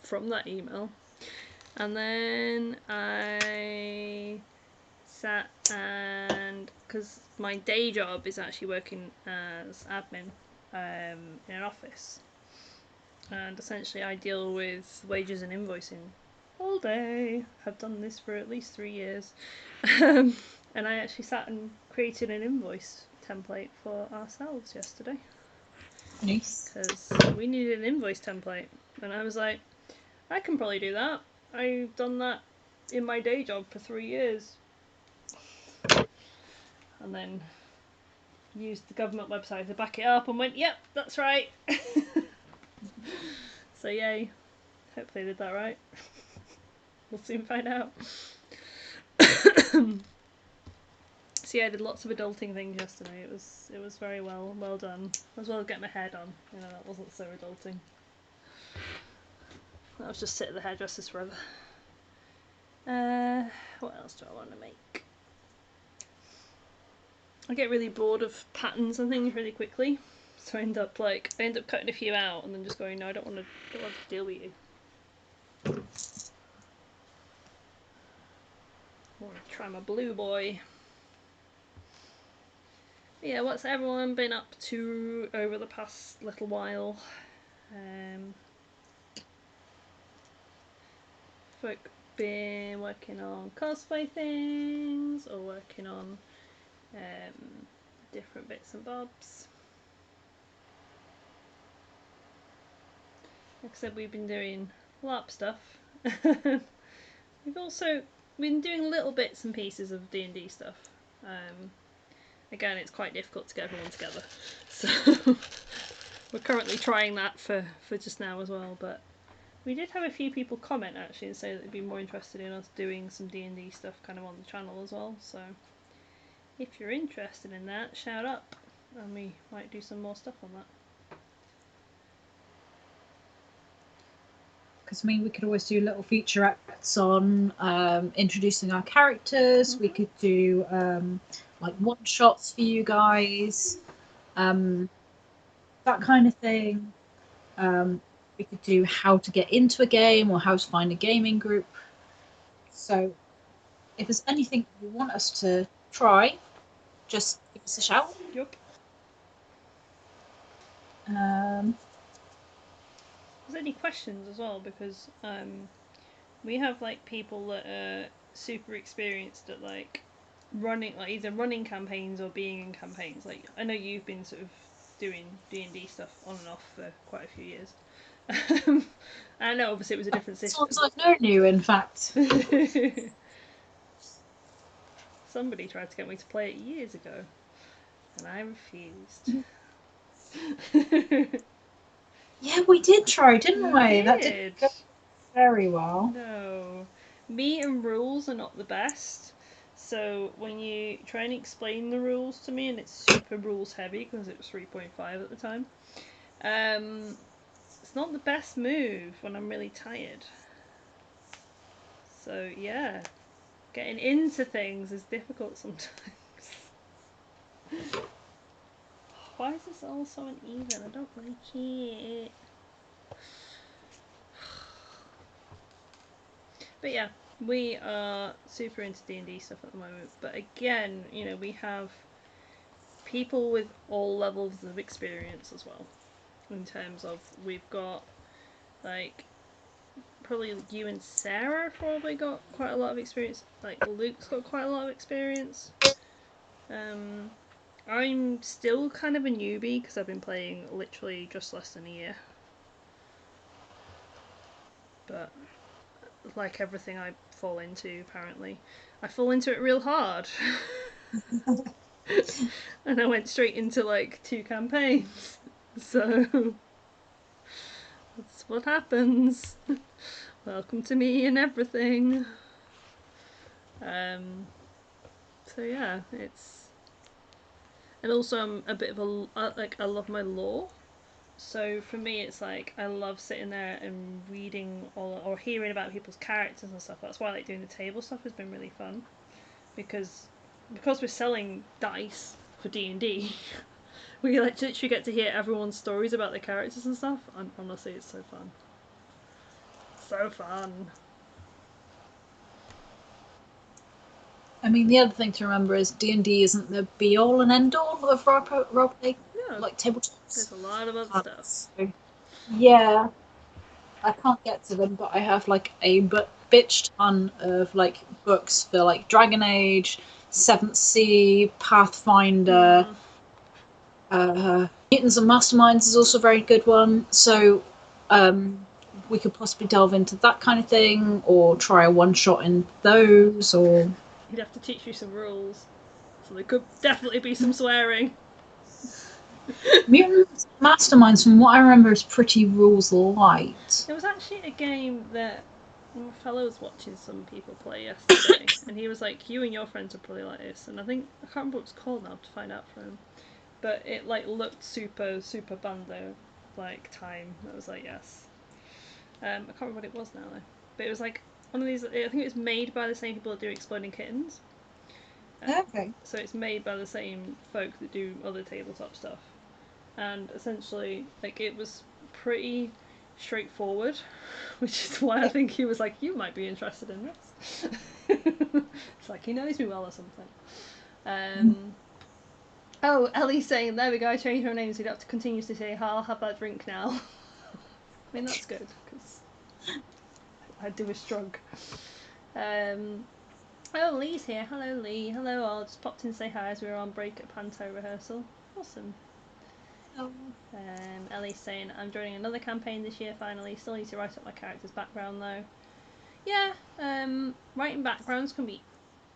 Speaker 1: from that email. And then I sat and, because my day job is actually working as admin in an office, and essentially I deal with wages and invoicing all day. I've done this for at least 3 years. And I actually sat and created an invoice template for ourselves yesterday.
Speaker 2: Nice.
Speaker 1: Because we needed an invoice template. And I was like, I can probably do that. I've done that in my day job for 3 years. And then used the government website to back it up and went, yep, that's right. So yay. Hopefully I did that right. We'll soon find out. So yeah, I did lots of adulting things yesterday. It was very well done. As well as getting my hair done. You know, that wasn't so adulting. I'll just sit at the hairdresser's forever. What else do I want to make? I get really bored of patterns and things really quickly, so I end up cutting a few out and then just going, no, I don't want to deal with you. I want to try my blue boy. But yeah, what's everyone been up to over the past little while? Folk been working on cosplay things or working on different bits and bobs. Like I said, we've been doing LARP stuff. We've also been doing little bits and pieces of D&D stuff. Again, it's quite difficult to get everyone together, so we're currently trying that for just now as well. But we did have a few people comment actually and say that they'd be more interested in us doing some D&D stuff kind of on the channel as well. So if you're interested in that, shout up and we might do some more stuff on that.
Speaker 2: Because I mean, we could always do little featurettes on introducing our characters. We could do like one-shots for you guys, that kind of thing. We could do how to get into a game or how to find a gaming group. So if there's anything you want us to try, just give us a shout.
Speaker 1: Yep. There's any questions as well, because we have like people that are super experienced at like running, like either running campaigns or being in campaigns. Like I know you've been sort of doing D&D stuff on and off for quite a few years. I know obviously it was a different system.
Speaker 2: As I've known you, in fact.
Speaker 1: Somebody tried to get me to play it years ago, and I refused.
Speaker 2: Yeah, we did try, didn't we?
Speaker 1: Did.
Speaker 2: That didn't go very well.
Speaker 1: No. Me and rules are not the best. So when you try and explain the rules to me, and it's super rules heavy because it was 3.5 at the time, it's not the best move when I'm really tired. So yeah, getting into things is difficult sometimes. Why is this all so uneven? I don't like it. But yeah, we are super into D&D stuff at the moment. But again, you know, we have people with all levels of experience as well. In terms of, we've got like probably you and Sarah probably got quite a lot of experience. Like Luke's got quite a lot of experience. I'm still kind of a newbie because I've been playing literally just less than a year. But like everything I fall into, apparently, I fall into it real hard. And I went straight into like 2 campaigns. So that's what happens. Welcome to me and everything. So yeah, it's, and also I'm a bit of a like, I love my lore. So for me, it's like I love sitting there and reading or hearing about people's characters and stuff. That's why I like doing the table stuff. Has been really fun because we're selling dice for D&D. We like literally get to hear everyone's stories about their characters and stuff. And honestly, it's so fun. So fun.
Speaker 2: I mean, the other thing to remember is D&D isn't the be-all and end-all of roleplay,
Speaker 1: No,
Speaker 2: like tabletops.
Speaker 1: there's a lot of other stuff.
Speaker 2: So, yeah, I can't get to them, but I have like a bitch ton of like books for like Dragon Age, 7th Sea, Pathfinder, Mutants and Masterminds is also a very good one. So we could possibly delve into that kind of thing, or try a one-shot in those, or
Speaker 1: He'd have to teach you some rules, so there could definitely be some swearing.
Speaker 2: Mutants Masterminds, from what I remember, is pretty rules light.
Speaker 1: There was actually a game that my fellow was watching some people play yesterday, and he was like, "You and your friends are probably like this," and I think I can't remember what it's called now to find out from him, but it like looked super Bandur like time. I was like, yes. I can't remember what it was now though, but it was like one of these. I think it was made by the same people that do Exploding Kittens.
Speaker 2: Okay.
Speaker 1: So it's made by the same folk that do other tabletop stuff, and essentially, like, it was pretty straightforward, which is why I think he was like, "You might be interested in this." It's like he knows me well or something. Oh, Ellie's saying, "There we go. I changed her name, so you'd have to continuously say, I'll have that drink now." I mean, that's good because I do a strug. Oh, Lee's here. Hello, Lee. Hello, all. Just popped in to say hi as we were on break at Panto rehearsal. Awesome.
Speaker 2: Oh.
Speaker 1: Ellie's saying, I'm joining another campaign this year finally. Still need to write up my character's background though. Yeah, writing backgrounds can be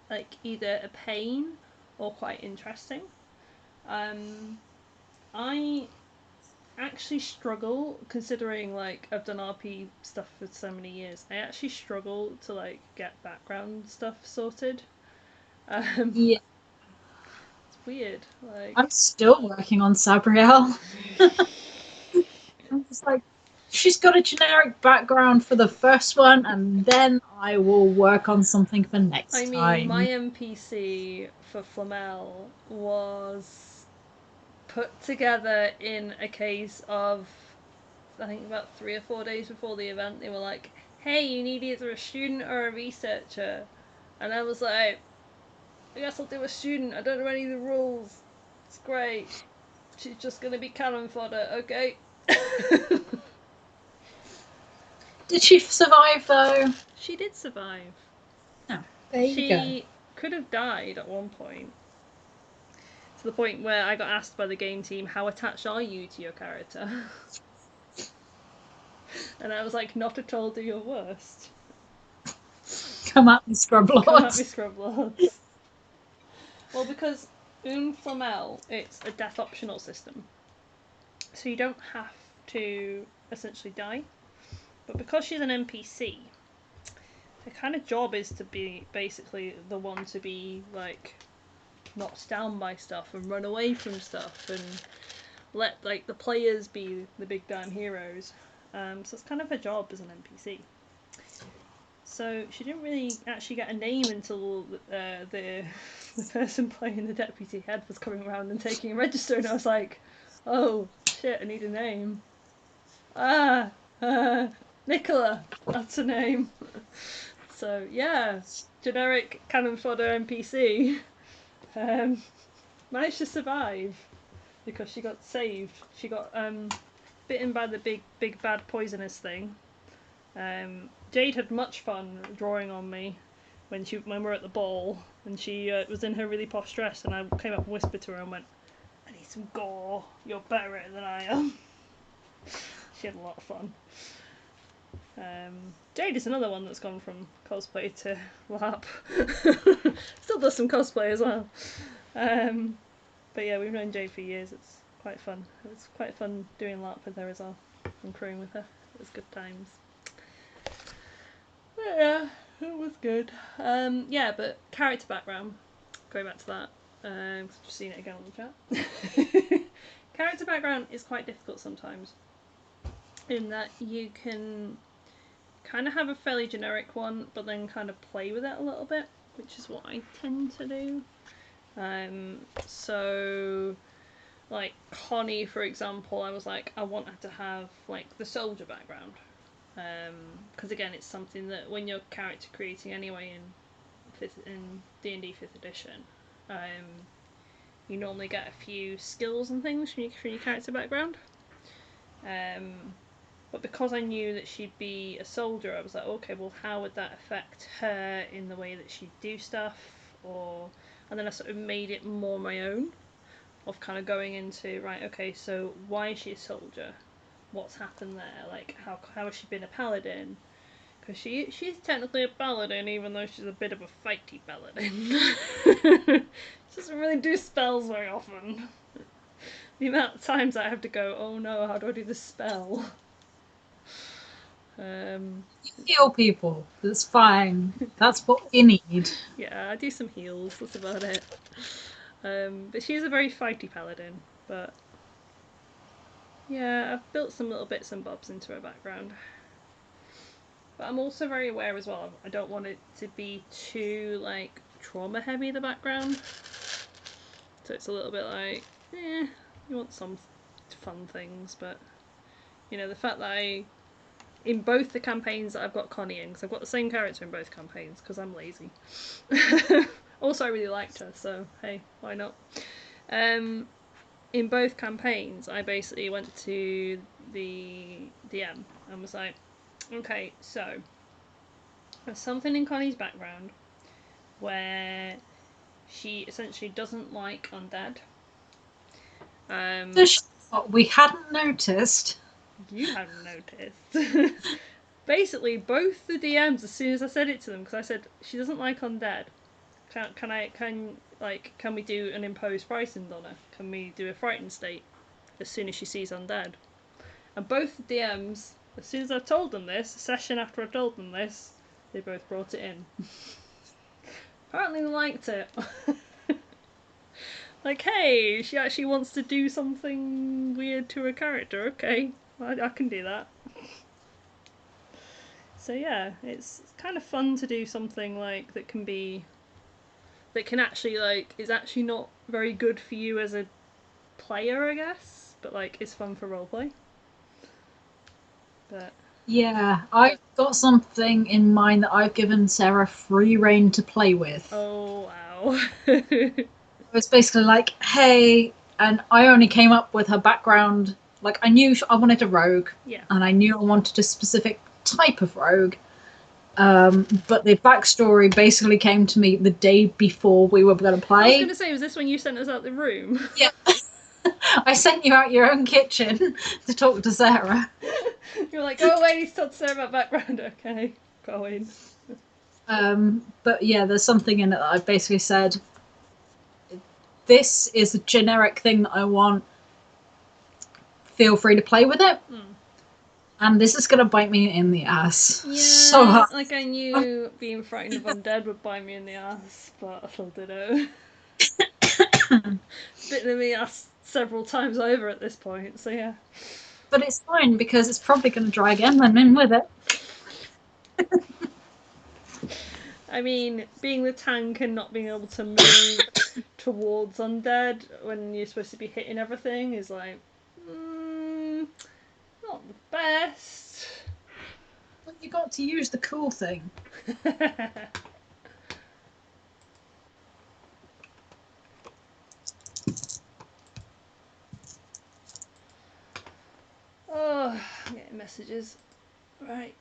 Speaker 1: like either a pain or quite interesting. I actually struggle, considering like I've done RP stuff for so many years. I actually struggle to like get background stuff sorted.
Speaker 2: Yeah.
Speaker 1: It's weird. Like,
Speaker 2: I'm still working on Sabrielle. I'm just like, she's got a generic background for the first one, and then I will work on something for next
Speaker 1: I mean,
Speaker 2: time.
Speaker 1: my NPC for Flamel was put together in a case of, I think about 3 or 4 days before the event, they were like, hey, you need either a student or a researcher. And I was like, I guess I'll do a student. I don't know any of the rules. It's great. She's just going to be cannon fodder, okay?
Speaker 2: Did she survive though?
Speaker 1: She did survive.
Speaker 2: Oh, there you go.
Speaker 1: She could have died at one point. To the point where I got asked by the game team, how attached are you to your character? And I was like, not at all, do your worst.
Speaker 2: Come at me, Scrublords.
Speaker 1: Come at me, Scrublords. Well, because in Flamel, it's a death optional system. So you don't have to essentially die. But because she's an NPC, her kind of job is to be basically the one to be like knocked down by stuff and run away from stuff and let like the players be the big damn heroes. So it's kind of her job as an NPC. So she didn't really actually get a name until the person playing the deputy head was coming around and taking a register, and I was like, oh shit, I need a name. Nicola, that's a name. So yeah, generic cannon fodder NPC managed to survive because she got saved. She got bitten by the big bad poisonous thing. Jade had much fun drawing on me when we were at the ball, and she was in her really posh dress, and I came up and whispered to her and went, I need some gore, you're better at it than I am. She had a lot of fun. Jade is another one that's gone from cosplay to LARP. Still does some cosplay as well. But yeah, we've known Jade for years. It's quite fun. It's quite fun doing LARP with her as well, and crewing with her. It was good times. But yeah, it was good. Yeah, but character background. Going back to that, I've just seen it again on the chat. Character background is quite difficult sometimes, in that you can kind of have a fairly generic one, but then kind of play with it a little bit, which is what I tend to do. So, like Connie, for example, I was like, I want her to have like the soldier background, because again, it's something that when you're character creating anyway in D&D 5th edition, you normally get a few skills and things from your character background. But because I knew that she'd be a soldier, I was like, okay, well, how would that affect her in the way that she'd do stuff? And then I sort of made it more my own, of kind of going into, right, okay, so why is she a soldier? What's happened there? Like, how has she been a paladin? Because she's technically a paladin, even though she's a bit of a fighty paladin. She doesn't really do spells very often. The amount of times I have to go, oh no, how do I do this spell?
Speaker 2: You heal people. That's fine. That's what we need.
Speaker 1: Yeah, I do some heals. That's about it. But she's a very fighty paladin. But yeah, I've built some little bits and bobs into her background. But I'm also very aware as well, I don't want it to be too, like, trauma heavy, the background. So it's a little bit like, you want some fun things, but, you know, the fact that in both the campaigns that I've got Connie in, because I've got the same character in both campaigns, because I'm lazy. Also, I really liked her, so hey, why not? In both campaigns, I basically went to the DM and was like, okay, so there's something in Connie's background where she essentially doesn't like undead.
Speaker 2: We hadn't noticed.
Speaker 1: You hadn't noticed. Basically, both the DMs, as soon as I said it to them, because I said she doesn't like undead. Can we do an imposed pricing on her? Can we do a frightened state as soon as she sees undead? And both the DMs, as soon as I told them this, a session after I told them this, they both brought it in. Apparently they liked it. Like, hey, she actually wants to do something weird to her character. Okay, I can do that. So yeah, it's kind of fun to do something like that can actually, like, is actually not very good for you as a player, I guess, but like it's fun for roleplay. But
Speaker 2: yeah, I've got something in mind that I've given Sarah free rein to play with.
Speaker 1: Oh wow.
Speaker 2: It's basically like, hey, and I only came up with her background. Like, I knew I wanted a rogue,
Speaker 1: Yeah.
Speaker 2: and I knew I wanted a specific type of rogue. But the backstory basically came to me the day before we were going to play.
Speaker 1: I was going to say, was this when you sent us out the room?
Speaker 2: Yeah. I sent you out your own kitchen to talk to Sarah.
Speaker 1: You're like, oh wait, he's talked to Sarah about background. Okay, go in.
Speaker 2: But yeah, there's something in it that I basically said, this is a generic thing that I want. Feel free to play with it. And this is going to bite me in the ass.
Speaker 1: Yeah,
Speaker 2: so hard.
Speaker 1: like I knew being frightened of undead would bite me in the ass, but I still did it. It's bitten in the ass several times over at this point, so yeah.
Speaker 2: But it's fine because it's probably going to drag Emlyn with it.
Speaker 1: I mean, being the tank and not being able to move towards undead when you're supposed to be hitting everything is like, not the best.
Speaker 2: But you got to use the cool thing.
Speaker 1: Oh, I'm getting messages. Right.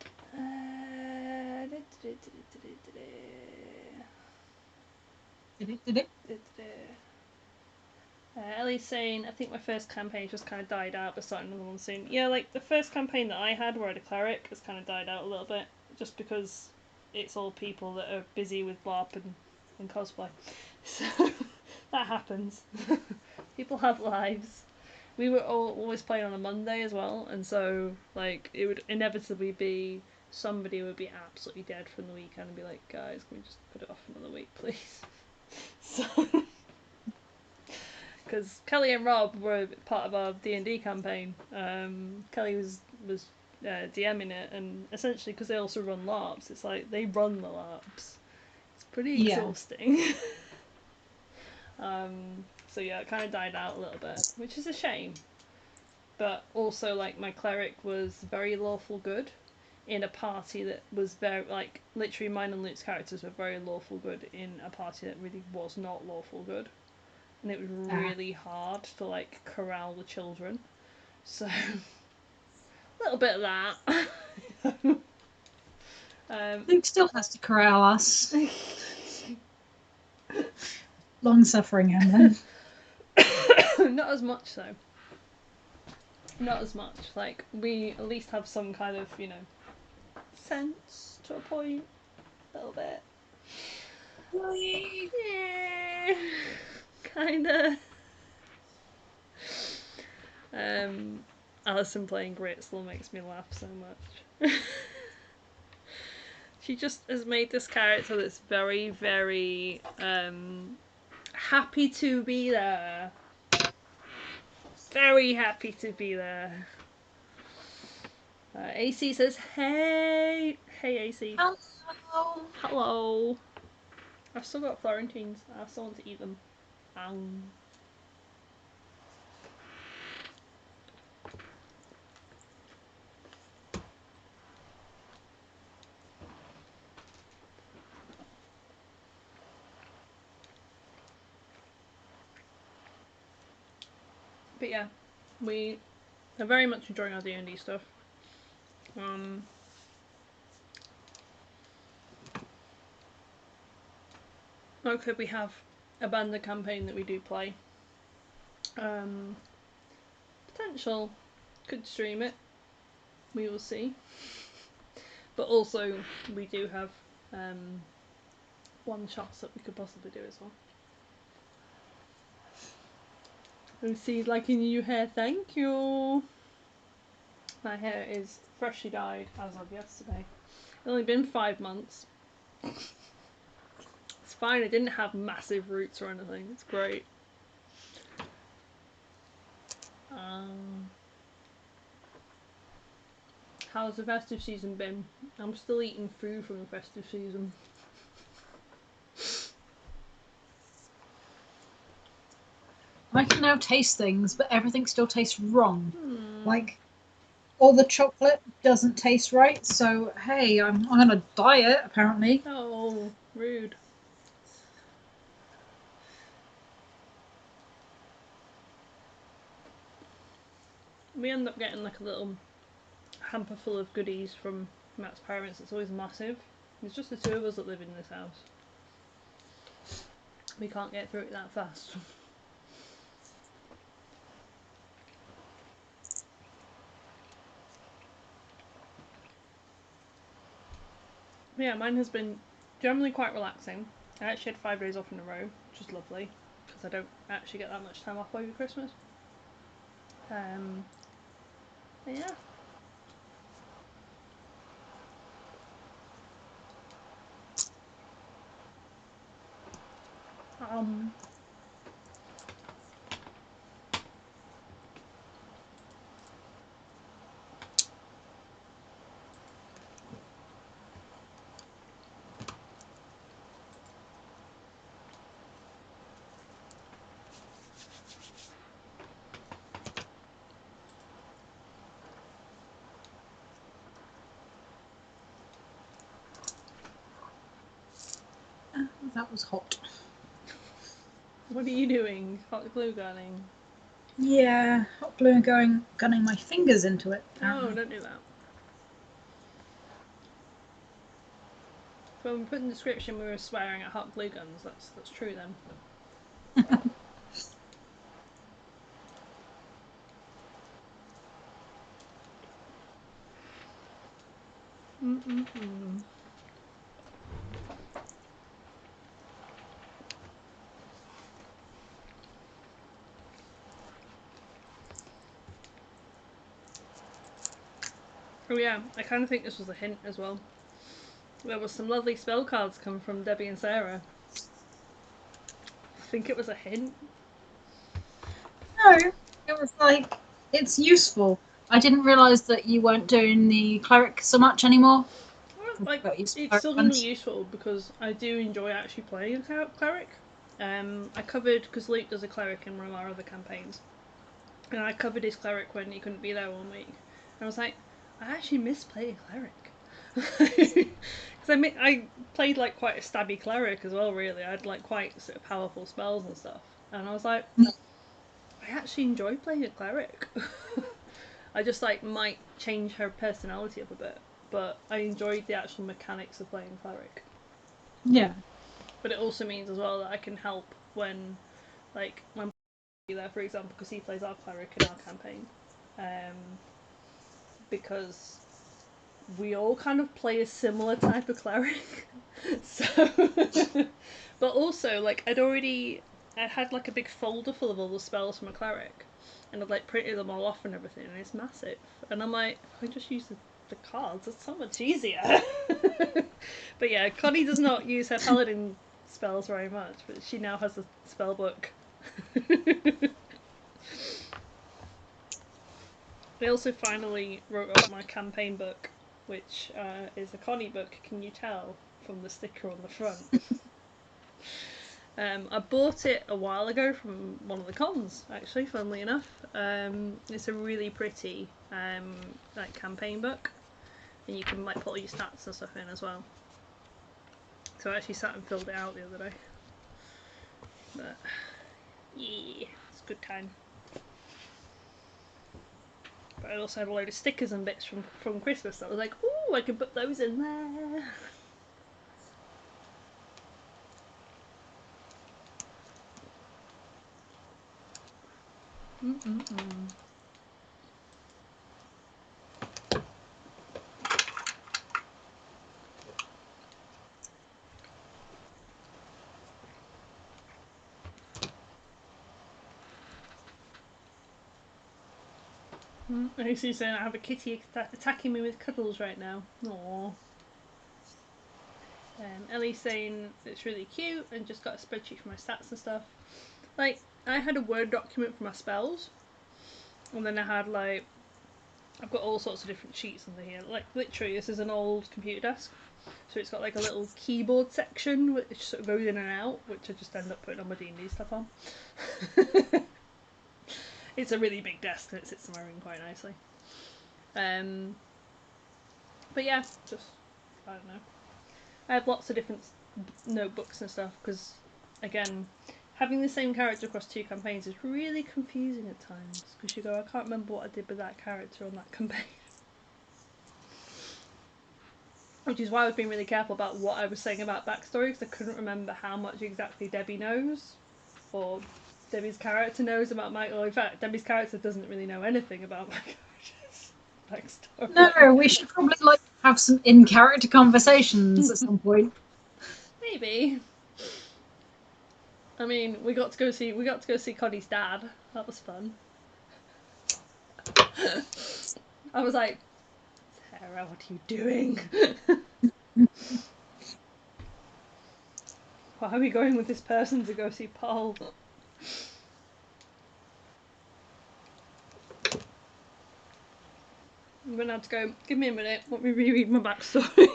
Speaker 1: Ellie's saying, I think my first campaign just kind of died out, but starting another one soon. Yeah, like the first campaign that I had where I had a cleric has kind of died out a little bit, just because it's all people that are busy with LARP and cosplay. So that happens. People have lives. We were always playing on a Monday as well, and so like it would inevitably be somebody would be absolutely dead from the weekend and be like, guys, can we just put it off another week, please? So, because Kelly and Rob were part of our D&D campaign. Kelly was DMing it, and essentially because they also run LARPs, it's like they run the LARPs. It's pretty exhausting. So yeah, it kind of died out a little bit, which is a shame. But also, like, my cleric was very lawful good in a party that was very, like, literally mine and Luke's characters were very lawful good in a party that really was not lawful good. And it was really hard to, like, corral the children. So, a little bit of that.
Speaker 2: Luke still has to corral us. Long-suffering Emlyn.
Speaker 1: Not as much, though. Not as much. Like, we at least have some kind of, you know, sense to a point. A little bit. Yeah, kinda. Alison playing Gritzel makes me laugh so much. She just has made this character that's very, very happy to be there. Very happy to be there. AC says, hey! Hey, AC.
Speaker 2: Hello.
Speaker 1: Hello. I've still got Florentines. I still want to eat them. But yeah, we are very much enjoying our D&D stuff. Okay, we have a Bandur campaign that we do play. Potential could stream it. We will see. But also, we do have one shots that we could possibly do as well. Lucy's liking your new hair, thank you. My hair is freshly dyed as of yesterday. It's only been 5 months. It's fine, I didn't have massive roots or anything. It's great. How's the festive season been? I'm still eating food from the festive season.
Speaker 2: I can now taste things, but everything still tastes wrong. Like, all the chocolate doesn't taste right, so hey, I'm on a diet, apparently.
Speaker 1: Oh, rude. We end up getting like a little hamper full of goodies from Matt's parents. It's always massive. It's just the two of us that live in this house. We can't get through it that fast. Yeah, mine has been generally quite relaxing. I actually had 5 days off in a row, which is lovely because I don't actually get that much time off over Christmas. But yeah.
Speaker 2: That was hot.
Speaker 1: What are you doing? Hot glue gunning?
Speaker 2: Yeah, hot glue and gunning my fingers into it.
Speaker 1: No, don't do that. When we put in the description we were swearing at hot glue guns, that's true then. Oh yeah, I kind of think this was a hint as well. There was some lovely spell cards come from Debbie and Sarah. I think it was a hint.
Speaker 2: No, it was like, it's useful. I didn't realise that you weren't doing the cleric so much anymore.
Speaker 1: Like, it's still going to be useful because I do enjoy actually playing a cleric. I covered, because Luke does a cleric in one of our other campaigns, and I covered his cleric when he couldn't be there 1 week. And I was like, I actually miss playing cleric. Because I played like quite a stabby cleric as well, really. I had like quite sort of powerful spells and stuff. And I was like, I actually enjoy playing a cleric. I just like might change her personality up a bit, but I enjoyed the actual mechanics of playing cleric.
Speaker 2: Yeah.
Speaker 1: But it also means as well that I can help when, like, my there, for example, because he plays our cleric in our campaign. Because we all kind of play a similar type of cleric. So, but also, like, I had like a big folder full of all the spells from a cleric, and I'd like printed them all off and everything, and it's massive. And I'm like, if I just use the cards, it's so much easier. But yeah, Connie does not use her paladin spells very much, but she now has a spell book. I also finally wrote up my campaign book, which is a Connie book, can you tell from the sticker on the front. I bought it a while ago from one of the cons, actually, funnily enough. It's a really pretty like campaign book, and you can like put all your stats and stuff in as well. So I actually sat and filled it out the other day. But yeah, it's a good time. But I also had a load of stickers and bits from Christmas that I was like, ooh, I can put those in there. I see saying I have a kitty attacking me with cuddles right now. Aww. Ellie's saying it's really cute and just got a spreadsheet for my stats and stuff. Like, I had a Word document for my spells, and then I had like, I've got all sorts of different sheets under here. Like, literally, this is an old computer desk, so it's got like a little keyboard section which sort of goes in and out, which I just end up putting all my D&D stuff on. It's a really big desk and it sits in my room quite nicely. But yeah, just, I don't know. I have lots of different notebooks and stuff because, again, having the same character across 2 campaigns is really confusing at times because you go, I can't remember what I did with that character on that campaign. Which is why I was being really careful about what I was saying about backstory, because I couldn't remember how much exactly Debbie knows, or Debbie's character knows about Michael. In fact, Debbie's character doesn't really know anything about my character's backstory.
Speaker 2: No, we should probably like have some in-character conversations at some point.
Speaker 1: Maybe. I mean, we got to go see Connie's dad. That was fun. I was like, Sarah, what are you doing? Why are we going with this person to go see Paul? I'm gonna have to go. Give me a minute. Let me reread my backstory.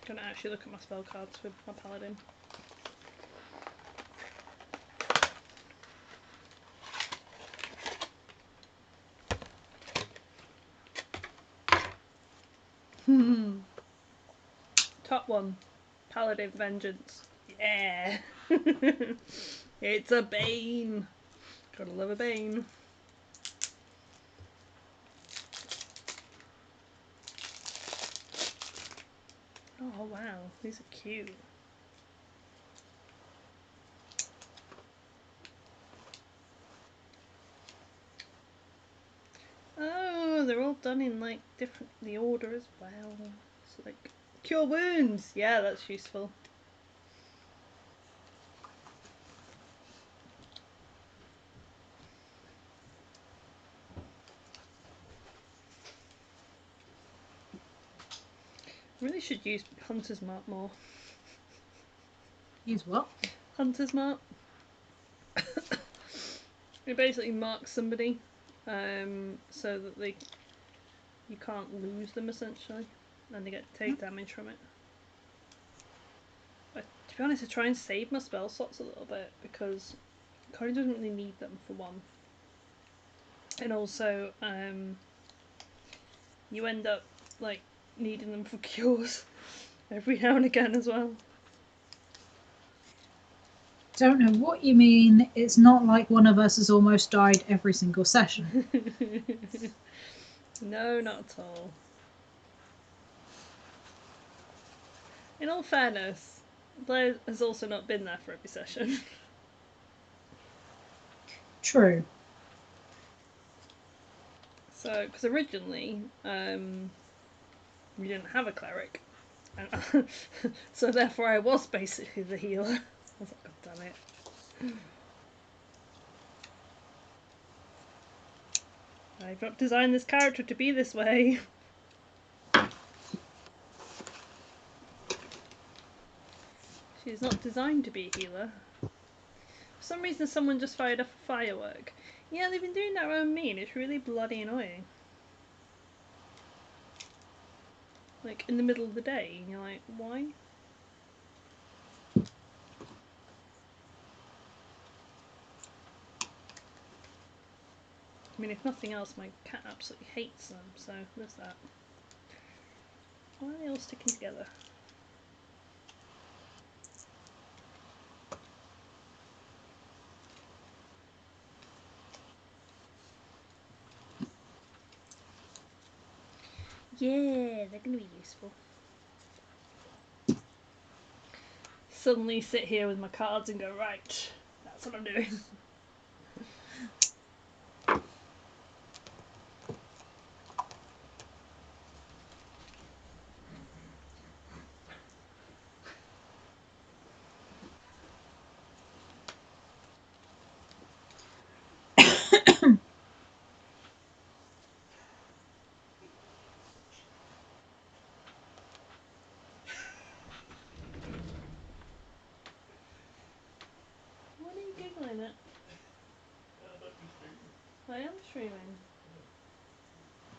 Speaker 1: I'm gonna actually look at my spell cards with my paladin. Top one, Paladin Vengeance. Yeah! It's a Bane! Gotta love a Bane. Oh wow, these are cute. Oh, they're all done in like different the order as well. So like cure wounds. Yeah, that's useful. Really should use Hunter's Mark more.
Speaker 2: Use what?
Speaker 1: Hunter's Mark. It basically marks somebody, so that you can't lose them essentially, and they get take damage from it. But to be honest, I try and save my spell slots a little bit because Connie doesn't really need them for one, and also you end up like needing them for cures every now and again as well.
Speaker 2: Don't know what you mean. It's not like one of us has almost died every single session.
Speaker 1: No, not at all. In all fairness, Blair has also not been there for every session.
Speaker 2: True.
Speaker 1: So, because originally, we didn't have a cleric, and so therefore I was basically the healer. I was like, oh, damn it. I've not designed this character to be this way. She's not designed to be a healer. For some reason someone just fired off a firework. Yeah, they've been doing that around me and it's really bloody annoying. Like in the middle of the day and you're like, why? I mean, if nothing else, my cat absolutely hates them, so there's that. Why are they all sticking together? Yeah, they're gonna be useful. Suddenly sit here with my cards and go, right, that's what I'm doing. What are you giggling at? I am streaming.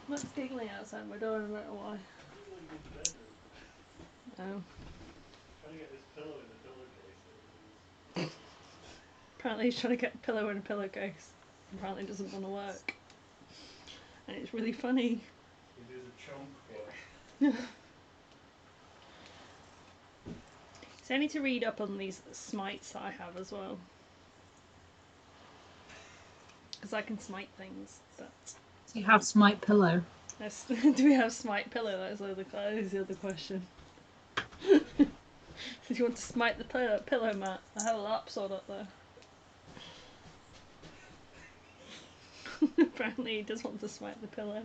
Speaker 1: Matt's giggling outside my door, I don't know why. Oh.
Speaker 3: Trying to get this pillow in the pillowcase.
Speaker 1: Apparently he's trying to get a pillow in a pillowcase. Apparently it doesn't want to work. And it's really funny.
Speaker 3: He does a chomp boy.
Speaker 1: So I need to read up on these smites that I have as well. Because I can smite things, but...
Speaker 2: Do you have smite pillow?
Speaker 1: Yes. Do we have smite pillow? That is the other question. Do you want to smite the pillow, Matt? I have a LARP sword up there. Apparently he does want to smite the pillow.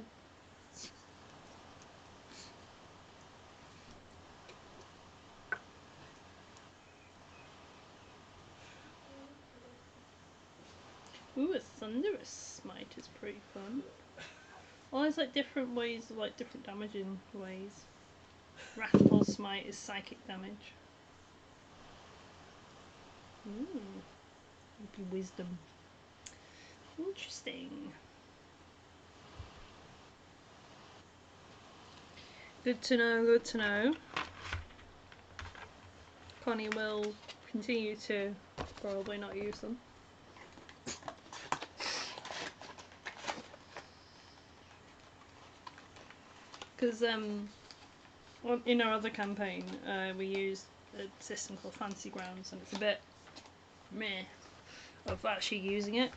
Speaker 1: Ooh, a thunderous smite is pretty fun. Well, there's like different ways of like different damaging ways. Wrathful smite is psychic damage. Ooh, would be wisdom. Interesting. Good to know, good to know. Connie will continue to probably not use them. Because in our other campaign we used a system called Fantasy Grounds and it's a bit meh of actually using it.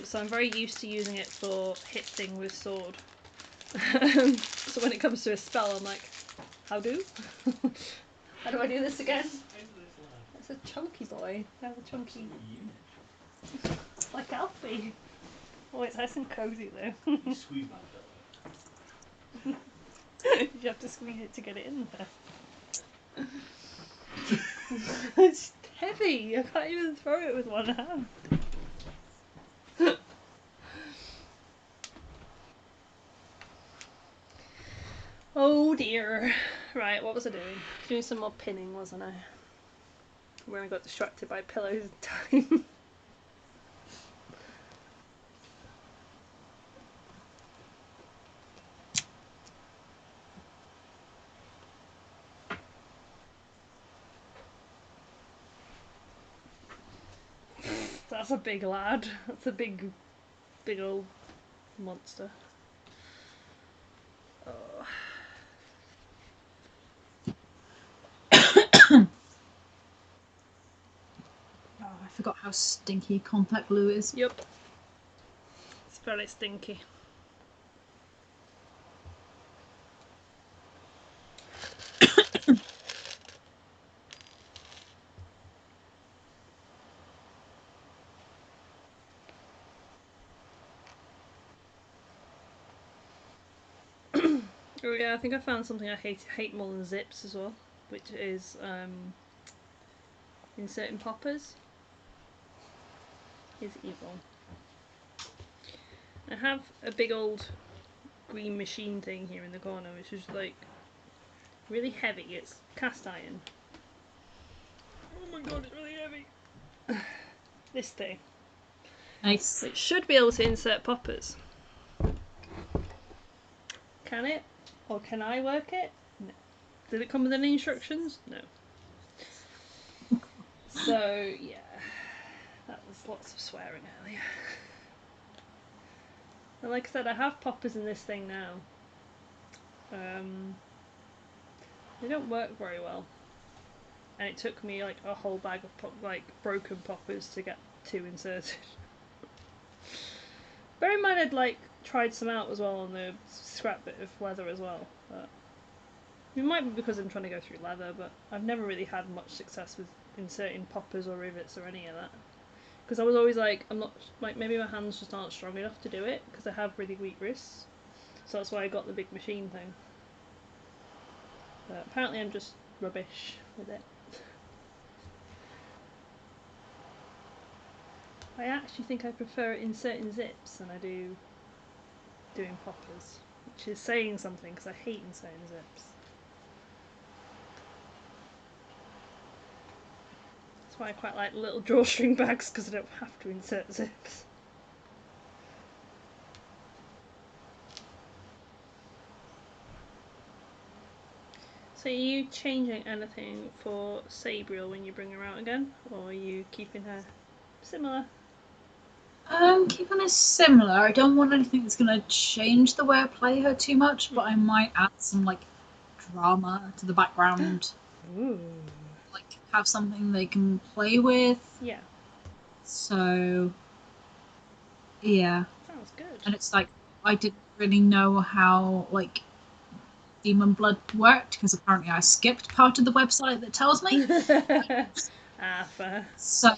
Speaker 1: So I'm very used to using it for hit thing with sword. So when it comes to a spell I'm like, how do? How do I do this again? It's a chunky boy. Have a chunky. Like Alfie. Oh, it's nice and cozy though.
Speaker 3: You squeeze my pillow.
Speaker 1: You have to squeeze it to get it in there. It's heavy. I can't even throw it with one hand. Oh dear. Right, what was I doing? Doing some more pinning, wasn't I? When I got distracted by pillows and time. That's a big lad. That's a big old monster. Oh.
Speaker 2: Oh, I forgot how stinky compact glue is.
Speaker 1: Yep. It's very stinky. Oh yeah, I think I found something I hate more than zips as well, which is inserting poppers is evil. I have a big old green machine thing here in the corner, which is like really heavy. It's cast iron. Oh my god, it's really heavy. This thing.
Speaker 2: Nice.
Speaker 1: It should be able to insert poppers. Can it? Or can I work it? No. Did it come with any instructions? No. So, yeah. That was lots of swearing earlier. And like I said, I have poppers in this thing now. They don't work very well. And it took me like a whole bag of broken poppers to get 2 inserted. Bear in mind I'd like tried some out as well on the scrap bit of leather as well. But it might be because I'm trying to go through leather, but I've never really had much success with inserting poppers or rivets or any of that. Because I was always like, I'm not, like, maybe my hands just aren't strong enough to do it because I have really weak wrists. So that's why I got the big machine thing. But apparently I'm just rubbish with it. I actually think I prefer inserting zips than I do doing poppers, which is saying something because I hate inserting zips. That's why I quite like little drawstring bags because I don't have to insert zips. So are you changing anything for Sabriel when you bring her out again, or are you keeping her similar?
Speaker 2: Keeping it similar. I don't want anything that's going to change the way I play her too much, but I might add some like drama to the background.
Speaker 1: Ooh.
Speaker 2: Like have something they can play with.
Speaker 1: Yeah.
Speaker 2: So yeah.
Speaker 1: Sounds good.
Speaker 2: And it's like I didn't really know how like Demon Blood worked because apparently I skipped part of the website that tells me.
Speaker 1: Fair.
Speaker 2: So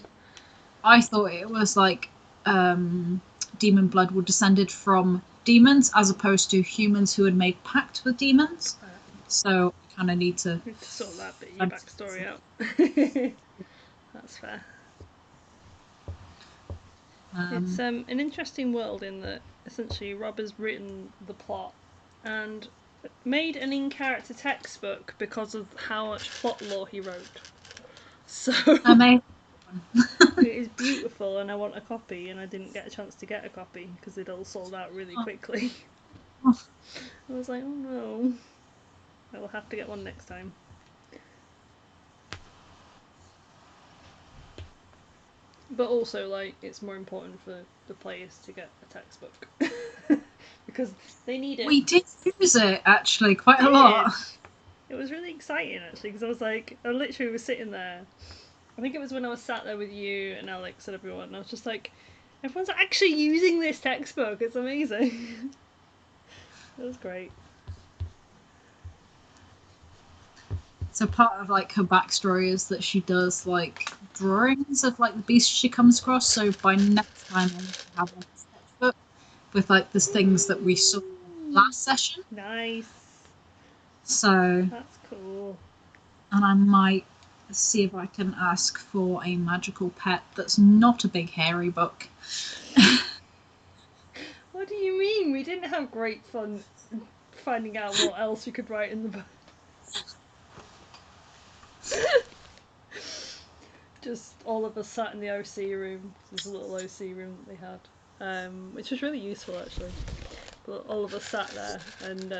Speaker 2: I thought it was like Demon Blood were descended from demons as opposed to humans who had made pact with demons. So I kind of need to
Speaker 1: sort that bit of your backstory out. That's fair. It's an interesting world in that essentially Rob has written the plot and made an in-character textbook because of how much plot lore he wrote. So it is beautiful, and I want a copy, and I didn't get a chance to get a copy because it all sold out really quickly. I was like, oh no, I will have to get one next time. But also, like, it's more important for the players to get a textbook because they need it.
Speaker 2: We did use it actually quite a lot.
Speaker 1: It was really exciting actually because I was like, I literally was sitting there. I think it was when I was sat there with you and Alex and everyone, and I was just like, everyone's actually using this textbook. It's amazing. It was great.
Speaker 2: So part of like her backstory is that she does like drawings of like the beasts she comes across. So by next time I'll have like a sketchbook with like the things that we saw last session.
Speaker 1: Nice.
Speaker 2: So
Speaker 1: that's cool.
Speaker 2: And I might see if I can ask for a magical pet that's not a big hairy book.
Speaker 1: What do you mean? We didn't have great fun finding out what else we could write in the book. Just all of us sat in the OC room. This little OC room that they had, which was really useful actually. But all of us sat there, and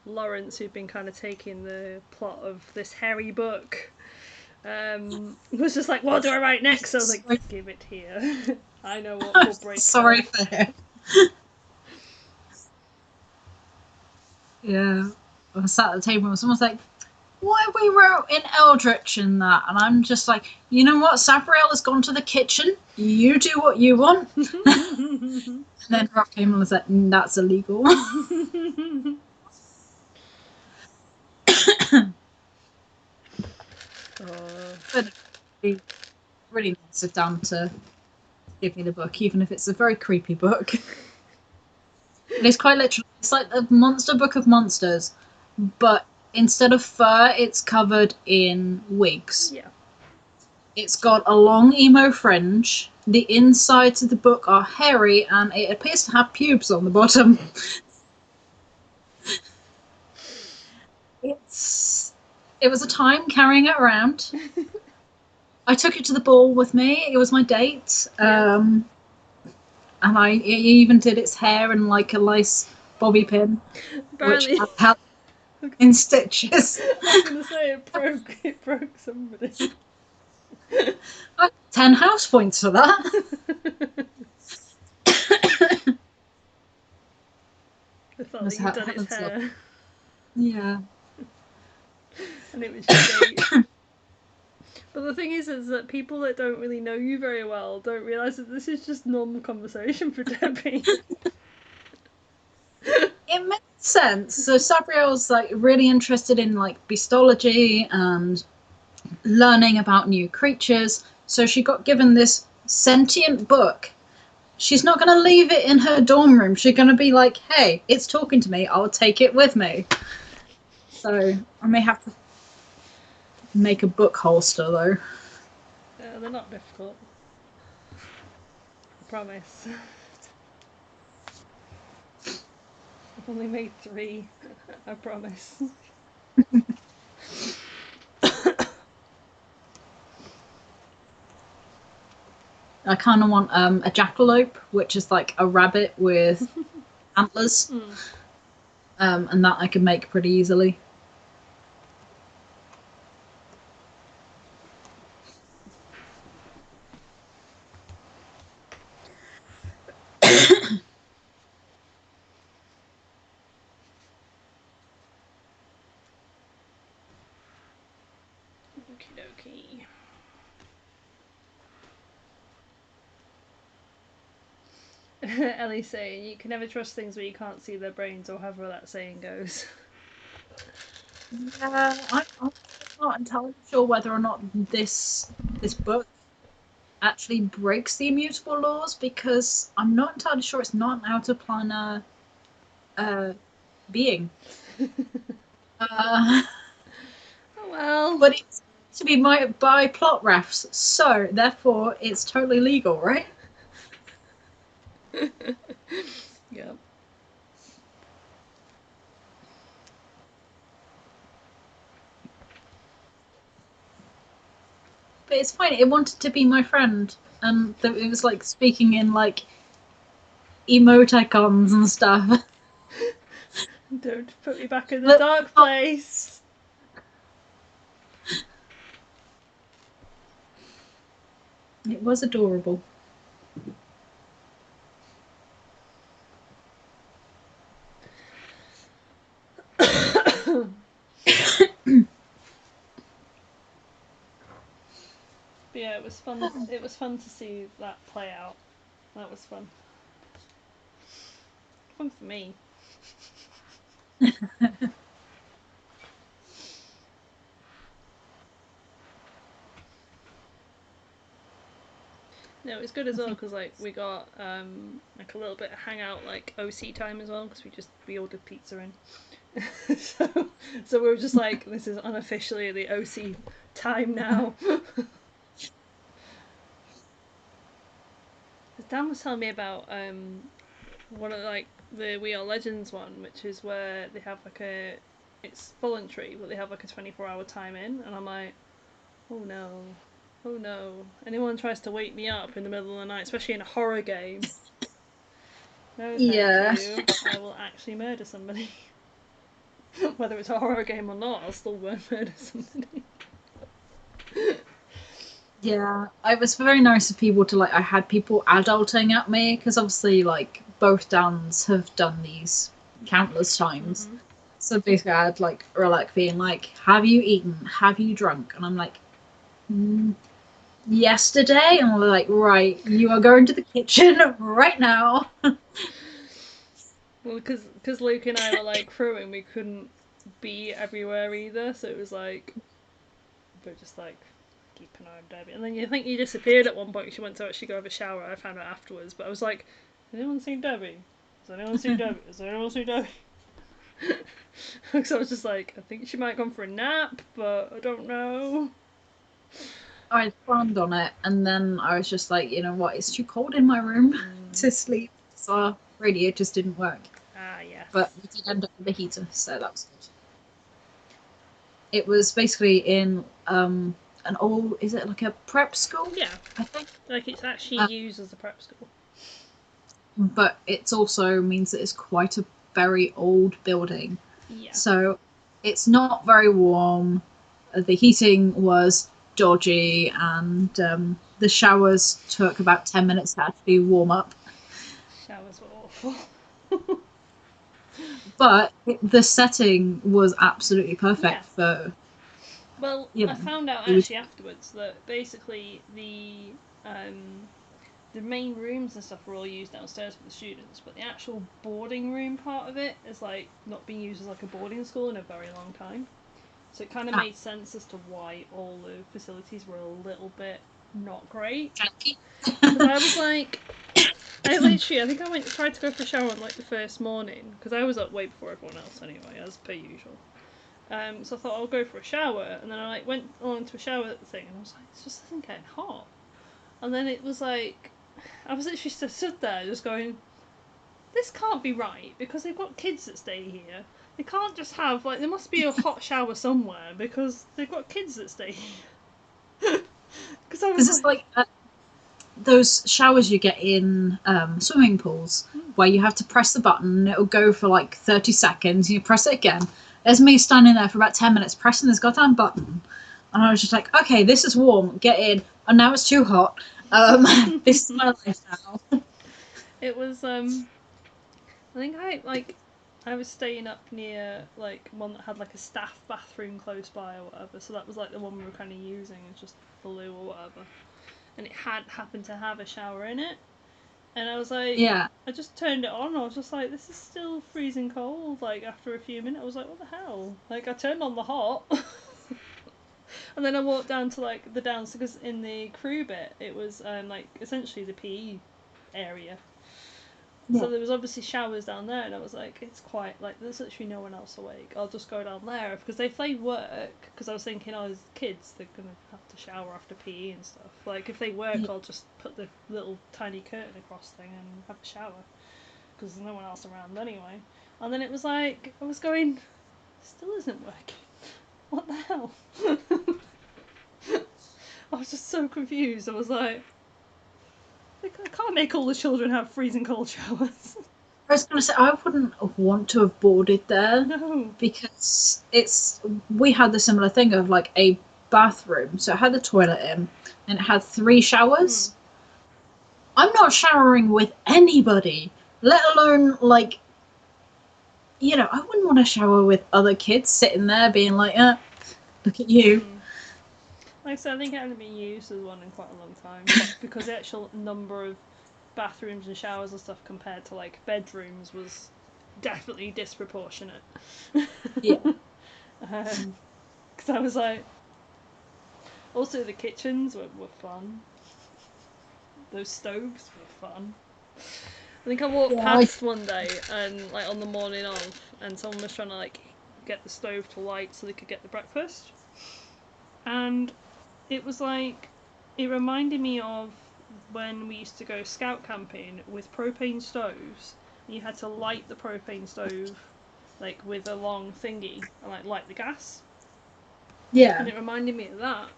Speaker 1: Lawrence, who'd been kind of taking the plot of this hairy book, was just like, what do I write next? So I was like, give it here. I know what will break.
Speaker 2: Sorry for him. Yeah. I sat at the table and someone's like, why we wrote in Eldritch in that? And I'm just like, you know what? Sabriel has gone to the kitchen. You do what you want. And then Rob came and was like, that's illegal. But it really nice of Dan to give me the book, even if it's a very creepy book. It's quite literally, it's like a monster book of monsters, but instead of fur, it's covered in wigs.
Speaker 1: Yeah.
Speaker 2: It's got a long emo fringe, the insides of the book are hairy and it appears to have pubes on the bottom. It was a time carrying it around. I took it to the ball with me. It was my date. And it even did its hair in like a nice bobby pin,
Speaker 1: Apparently,
Speaker 2: which had in stitches.
Speaker 1: I was gonna say it broke somebody.
Speaker 2: 10 house points for that.
Speaker 1: The fact that you'd done its hair.
Speaker 2: Yeah.
Speaker 1: And it was your date. But the thing is that people that don't really know you very well don't realise that this is just normal conversation for Debbie.
Speaker 2: It makes sense. So Sabriel's like really interested in like beastology and learning about new creatures. So she got given this sentient book. She's not going to leave it in her dorm room. She's going to be like, hey, it's talking to me. I'll take it with me. So I may have to make a book holster though.
Speaker 1: They're not difficult. I promise. I've only made 3. I promise.
Speaker 2: I kind of want a jackalope, which is like a rabbit with antlers. And that I can make pretty easily.
Speaker 1: Okie dokie. Ellie's saying, you can never trust things where you can't see their brains, or however that saying goes.
Speaker 2: Yeah, I'm not entirely sure whether or not this book actually breaks the immutable laws, because I'm not entirely sure it's not an out of planar being.
Speaker 1: Oh well.
Speaker 2: But it's to be by plot refs, so therefore it's totally legal, right?
Speaker 1: Yep.
Speaker 2: But it's fine. It wanted to be my friend, and it was like speaking in like emoticons and stuff.
Speaker 1: Don't put me back in the dark place.
Speaker 2: It was adorable.
Speaker 1: But yeah, it was fun. It was fun to see that play out. That was fun. Fun for me. No, it was good as well because like we got like a little bit of hangout like OC time as well, because we ordered pizza in. so we were just like, this is unofficially the OC time now. Dan was telling me about one of like the We Are Legends one, which is where they have like it's voluntary, but they have like a 24-hour time in, and I'm like, oh no, oh no, anyone tries to wake me up in the middle of the night, especially in a horror game, no thank you, I will actually murder somebody. Whether it's a horror game or not, I'll still go and murder somebody.
Speaker 2: Yeah, it was very nice of people to like. I had people adulting at me because obviously, like both Dans have done these countless times. Mm-hmm. So basically, I had like Relic being like, "Have you eaten? Have you drunk?" And I'm like, "Yesterday." And we're like, "Right, you are going to the kitchen right now."
Speaker 1: Well, because Luke and I were like crewing, we couldn't be everywhere either, so it was like we're just like keep an eye on Debbie. And then you think you disappeared at one point. She went to actually go have a shower. I found out afterwards, but I was like, has anyone seen Debbie? Has anyone seen Debbie? Has anyone seen Debbie? Because I was just like, I think she might have gone for a nap, but I don't know.
Speaker 2: I planned on it, and then I was just like, you know what, it's too cold in my room to sleep, so our radio just didn't work.
Speaker 1: Ah, yes.
Speaker 2: But we did end up with a heater, so that was good. It was basically in an old, is it like a prep school?
Speaker 1: Yeah.
Speaker 2: I think.
Speaker 1: Like, it's actually used as a prep school.
Speaker 2: But it also means that it's quite a very old building.
Speaker 1: Yeah.
Speaker 2: So it's not very warm. The heating was dodgy, and the showers took about 10 minutes to actually warm up.
Speaker 1: Showers were awful.
Speaker 2: But the setting was absolutely perfect
Speaker 1: Yeah.
Speaker 2: for.
Speaker 1: Well,
Speaker 2: You
Speaker 1: I
Speaker 2: know,
Speaker 1: found out
Speaker 2: it was-
Speaker 1: actually afterwards that basically the main rooms and stuff were all used downstairs for the students, but the actual boarding room part of it is like not being used as like a boarding school in a very long time. So it kind of made sense as to why all the facilities were a little bit not great.
Speaker 2: janky.
Speaker 1: Because I was like, I think I tried to go for a shower on like the first morning because I was up way before everyone else anyway, as per usual. So I thought I'll go for a shower, and then I like went on to a shower thing, and I was like, this just isn't getting hot. And then it was like, I was literally just stood there, just going, this can't be right because they've got kids that stay here. They can't just have like there must be a hot shower somewhere because they've got kids that stay here. Because I was
Speaker 2: It's like those showers you get in swimming pools where you have to press the button and it'll go for like 30 seconds, you press it again. There's me standing there for about 10 minutes pressing this goddamn button, and I was just like, okay, this is warm, get in, and now it's too hot. This is my life now.
Speaker 1: it was I think I was staying up near like one that had like a staff bathroom close by or whatever, so that was like the one we were kind of using. It's just blue or whatever, and it had happened to have a shower in it, and I was like,
Speaker 2: Yeah.
Speaker 1: I just turned it on. I was just like, this is still freezing cold. Like after a few minutes, I was like, what the hell? Like I turned on the hot. And then I walked down to like the downstairs because in the crew bit it was like essentially the PE area. So there was obviously showers down there, and I was like, it's quite like there's literally no one else awake. I'll just go down there because if they work, because I was thinking, oh, as kids they're gonna have to shower after PE and stuff. Like if they work, I'll just put the little tiny curtain across thing and have a shower because there's no one else around anyway. And then it was like I was going, still isn't working. What the hell? I was just so confused. I was like, I can't make all the children have freezing cold showers.
Speaker 2: I was going to say, I wouldn't want to have boarded there.
Speaker 1: No.
Speaker 2: Because we had the similar thing of like a bathroom, so it had the toilet in, and it had 3 showers. I'm not showering with anybody, let alone like, you know, I wouldn't want to shower with other kids sitting there being like, look at you.
Speaker 1: Like I said, I think it hasn't been used as one in quite a long time because the actual number of bathrooms and showers and stuff compared to like bedrooms was definitely disproportionate.
Speaker 2: Yeah.
Speaker 1: Because I was like, also the kitchens were fun. Those stoves were fun. I think I walked past one day and like on the morning of, and someone was trying to like get the stove to light so they could get the breakfast, and it was like it reminded me of when we used to go scout camping with propane stoves. And you had to light the propane stove like with a long thingy and like light the gas.
Speaker 2: Yeah.
Speaker 1: And it reminded me of that.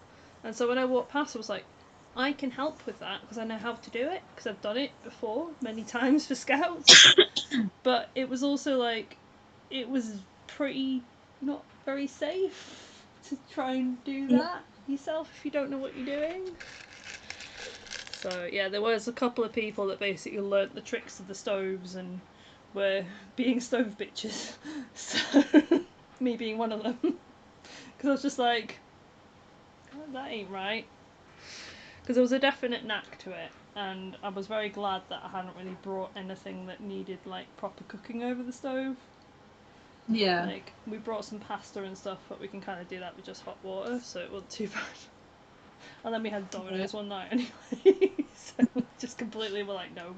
Speaker 1: And so when I walked past, I was like, I can help with that because I know how to do it because I've done it before many times for scouts. But it was also like, it was pretty not very safe to try and do that yourself if you don't know what you're doing. So yeah, there was a couple of people that basically learnt the tricks of the stoves and were being stove bitches. So me being one of them, because I was just like, oh, that ain't right. Because there was a definite knack to it, and I was very glad that I hadn't really brought anything that needed like proper cooking over the stove.
Speaker 2: Yeah.
Speaker 1: Like we brought some pasta and stuff, but we can kind of do that with just hot water, so it wasn't too bad. And then we had Domino's one night anyway, so we just completely were like, no.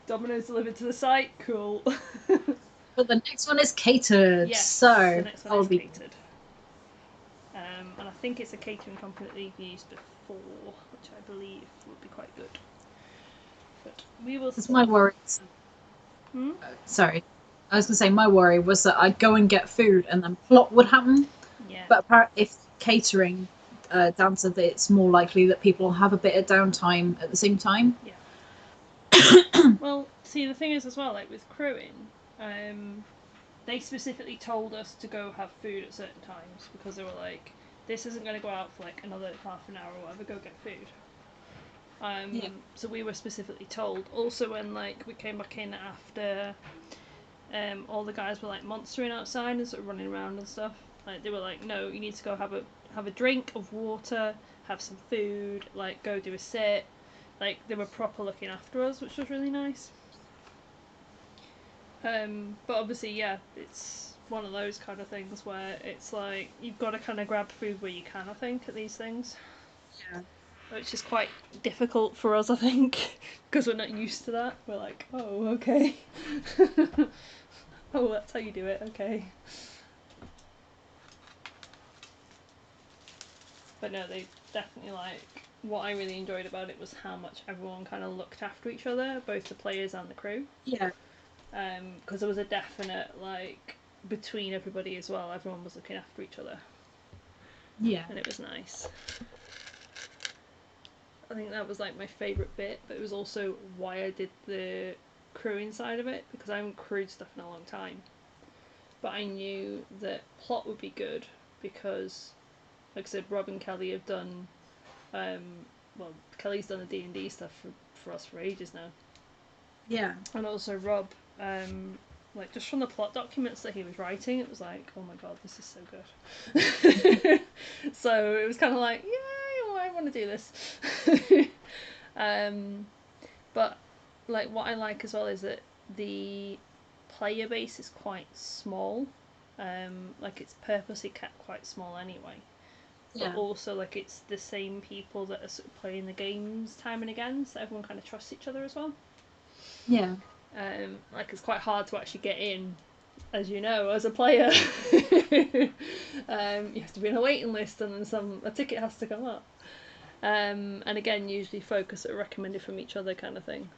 Speaker 1: Domino's delivered to the site, cool.
Speaker 2: But the next one is catered,
Speaker 1: Yes,
Speaker 2: so
Speaker 1: the next one is catered. And I think it's a catering company that they've used before, which I believe would be quite good. But we will.
Speaker 2: That's my worry. Sorry, I was gonna say my worry was that I'd go and get food and then plot would happen.
Speaker 1: Yeah.
Speaker 2: But if catering, Dan said that it's more likely that people have a bit of downtime at the same time.
Speaker 1: Yeah. Well, see, the thing is as well, like with crewing, they specifically told us to go have food at certain times because they were like, this isn't going to go out for like another half an hour or whatever, go get food. So we were specifically told. Also, when like we came back in after all the guys were like monstering outside and sort of running around and stuff, like they were like, no, you need to go have a drink of water, have some food, like go do a sit. Like they were proper looking after us, which was really nice. But obviously, yeah, it's one of those kind of things where it's like you've got to kind of grab food where you can, I think, at these things.
Speaker 2: Yeah.
Speaker 1: Which is quite difficult for us, I think, because we're not used to that. We're like, oh, okay. Oh, that's how you do it, okay. But no, they definitely what I really enjoyed about it was how much everyone kind of looked after each other, both the players and the crew.
Speaker 2: Yeah.
Speaker 1: Because there was a definite between everybody as well. Everyone was looking after each other.
Speaker 2: Yeah.
Speaker 1: And it was nice. I think that was like my favourite bit, but it was also why I did the crewing side of it, because I haven't crewed stuff in a long time. But I knew that plot would be good because, like I said, Rob and Kelly have done, Kelly's done the D&D stuff for us for ages now.
Speaker 2: Yeah.
Speaker 1: And also Rob, just from the plot documents that he was writing, it was like, oh my god, this is so good. So it was kind of like, yay, I want to do this. But like what I like as well is that the player base is quite small. Like it's purposely kept quite small anyway.
Speaker 2: Yeah.
Speaker 1: But also like it's the same people that are sort of playing the games time and again, so everyone kind of trusts each other as well.
Speaker 2: Yeah.
Speaker 1: Like it's quite hard to actually get in, as you know, as a player. You have to be on a waiting list, and then a ticket has to come up. And again, usually focus are recommended from each other, kind of thing.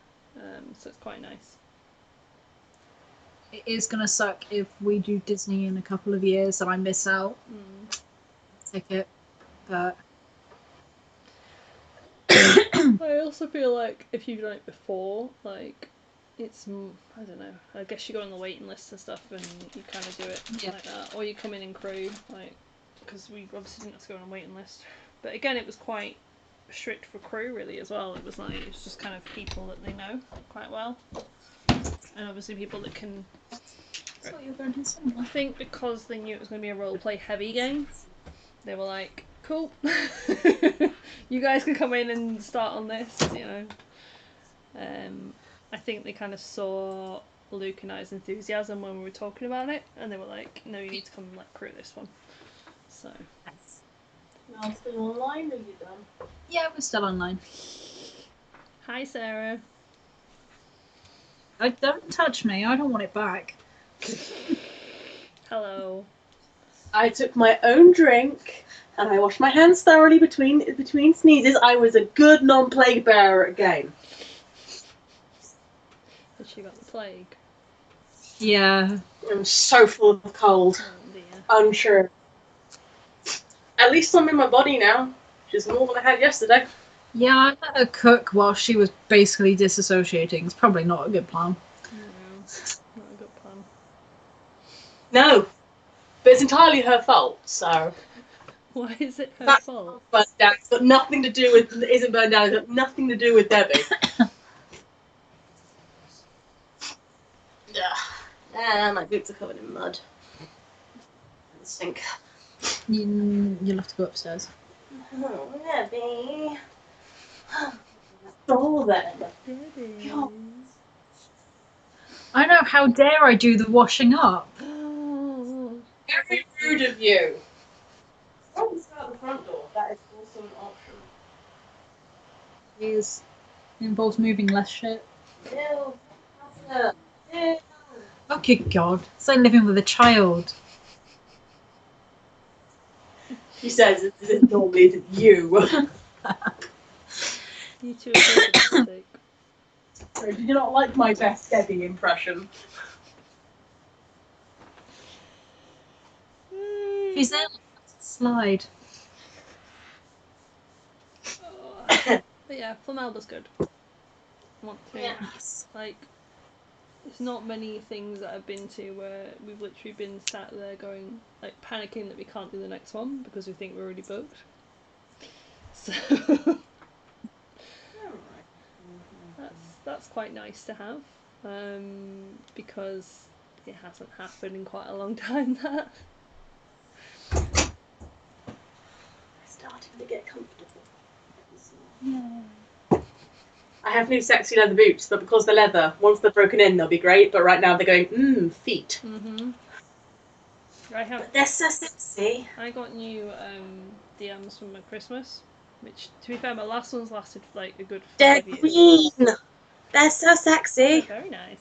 Speaker 1: So it's quite nice.
Speaker 2: It is gonna suck if we do Disney in a couple of years and I miss out ticket, but
Speaker 1: I also feel like if you've done it before, like it's I don't know. I guess you go on the waiting list and stuff, and you kind of do it like that, or you come in and crew, like because we obviously didn't have to go on a waiting list. But again, it was quite strict for crew really as well. It was just kind of people that they know quite well, and obviously people that can.
Speaker 2: I thought you were going to cinema.
Speaker 1: I think because they knew it was going to be a roleplay heavy game, they were like, cool, you guys can come in and start on this, you know. I think they kind of saw Luke and I's enthusiasm when we were talking about it, and they were like, no, you need to come and crew this one. So.
Speaker 4: Now still online, or you done?
Speaker 2: Yeah, we're still online.
Speaker 1: Hi, Sarah.
Speaker 2: Don't touch me. I don't want it back.
Speaker 1: Hello.
Speaker 4: I took my own drink and I washed my hands thoroughly between sneezes. I was a good non-plague bearer at game.
Speaker 1: Has she got the plague?
Speaker 2: Yeah.
Speaker 4: I'm so full of cold.
Speaker 1: Oh dear.
Speaker 4: Unsure. At least I'm in my body now, which is more than I had yesterday.
Speaker 2: Yeah, I let her cook while she was basically disassociating. It's probably not a good plan.
Speaker 1: No, not a good plan.
Speaker 4: No, but it's entirely her fault. So
Speaker 1: why is it her
Speaker 4: that
Speaker 1: fault?
Speaker 4: burned down. It's got nothing to do with. Isn't burned down. It's got nothing to do with Debbie. My boots are covered in mud. And stink.
Speaker 2: You'll have to go upstairs.
Speaker 4: Oh, Debbie. Oh, then.
Speaker 1: Debbie.
Speaker 2: I know. How dare I do the washing up?
Speaker 4: Very rude of you. Don't start the front door. That is also an option.
Speaker 2: It involves moving less shit.
Speaker 4: Ew. Ew.
Speaker 2: Oh, good God. It's like living with a child.
Speaker 4: She says this normally isn't you.
Speaker 1: You two are so pathetic.
Speaker 4: So, did you not like my best Debbie impression?
Speaker 2: She's there. Slide.
Speaker 1: But yeah, Flamelba's good. Want to.
Speaker 4: Yes.
Speaker 1: Like, there's not many things that I've been to where we've literally been sat there going, like, panicking that we can't do the next one because we think we're already booked. So that's quite nice to have, because it hasn't happened in quite a long time. That
Speaker 4: Starting to get comfortable.
Speaker 2: Yeah.
Speaker 4: I have new sexy leather boots, but because they're leather, once they're broken in, they'll be great. But right now they're going, feet.
Speaker 1: But
Speaker 4: they're so sexy.
Speaker 1: I got new DMs from my Christmas, which, to be fair, my last ones lasted for like a good 5
Speaker 4: They're
Speaker 1: years.
Speaker 4: green. They're so sexy.
Speaker 1: They're very nice.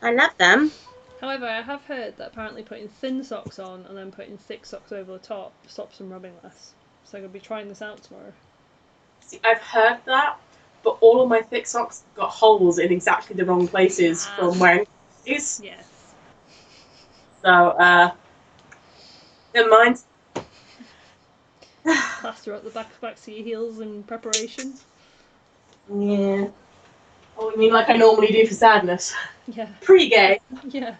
Speaker 4: I love them.
Speaker 1: However, I have heard that apparently putting thin socks on and then putting thick socks over the top stops them rubbing less. So I'm going to be trying this out tomorrow.
Speaker 4: See, I've heard that, but all of my thick socks got holes in exactly the wrong places from wearing these.
Speaker 1: Yes.
Speaker 4: So, never mind.
Speaker 1: Plaster up the backs of your heels in preparation.
Speaker 4: Yeah. Oh, you mean like I normally do for sadness?
Speaker 1: Yeah.
Speaker 4: Pre-gay.
Speaker 1: Yeah.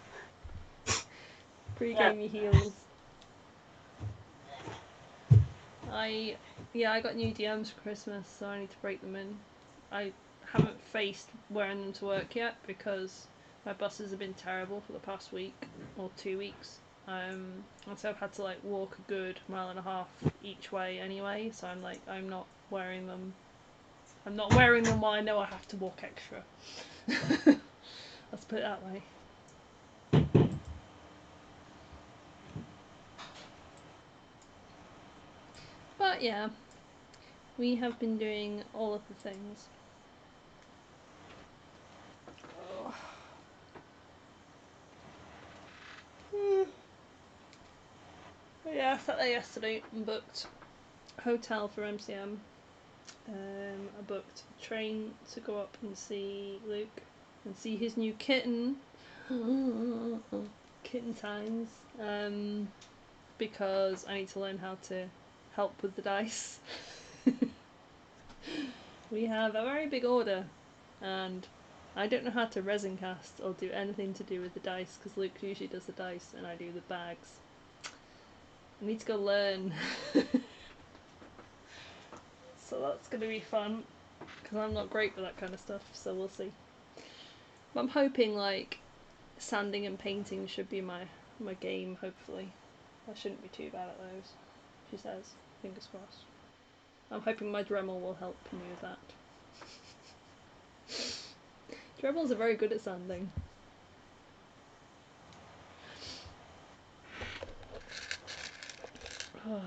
Speaker 1: Pre-game your heels. I got new DMs for Christmas, so I need to break them in. I haven't faced wearing them to work yet because my buses have been terrible for the past week or 2 weeks. And so I've had to like walk a good 1.5 miles each way anyway, so I'm not wearing them. I'm not wearing them while I know I have to walk extra. Let's put it that way. But yeah, we have been doing all of the things. Yeah, I sat there yesterday and booked a hotel for MCM. I booked a train to go up and see Luke and see his new kitten. Kitten times. Because I need to learn how to help with the dice. We have a very big order, and I don't know how to resin cast or do anything to do with the dice because Luke usually does the dice and I do the bags. I need to go learn. So that's going to be fun because I'm not great with that kind of stuff, so we'll see. But I'm hoping like sanding and painting should be my game, hopefully. I shouldn't be too bad at those, she says. Fingers crossed. I'm hoping my Dremel will help me with that. Dremels are very good at sanding. Oh,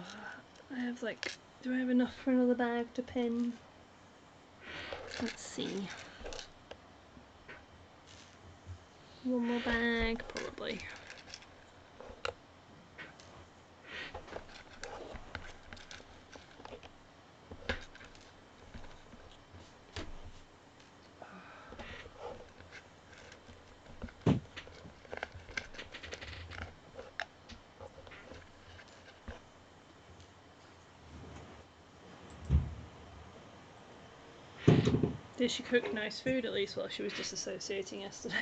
Speaker 1: I have like, do I have enough for another bag to pin? Let's see. One more bag, probably. Did she cook nice food at least while she was disassociating yesterday?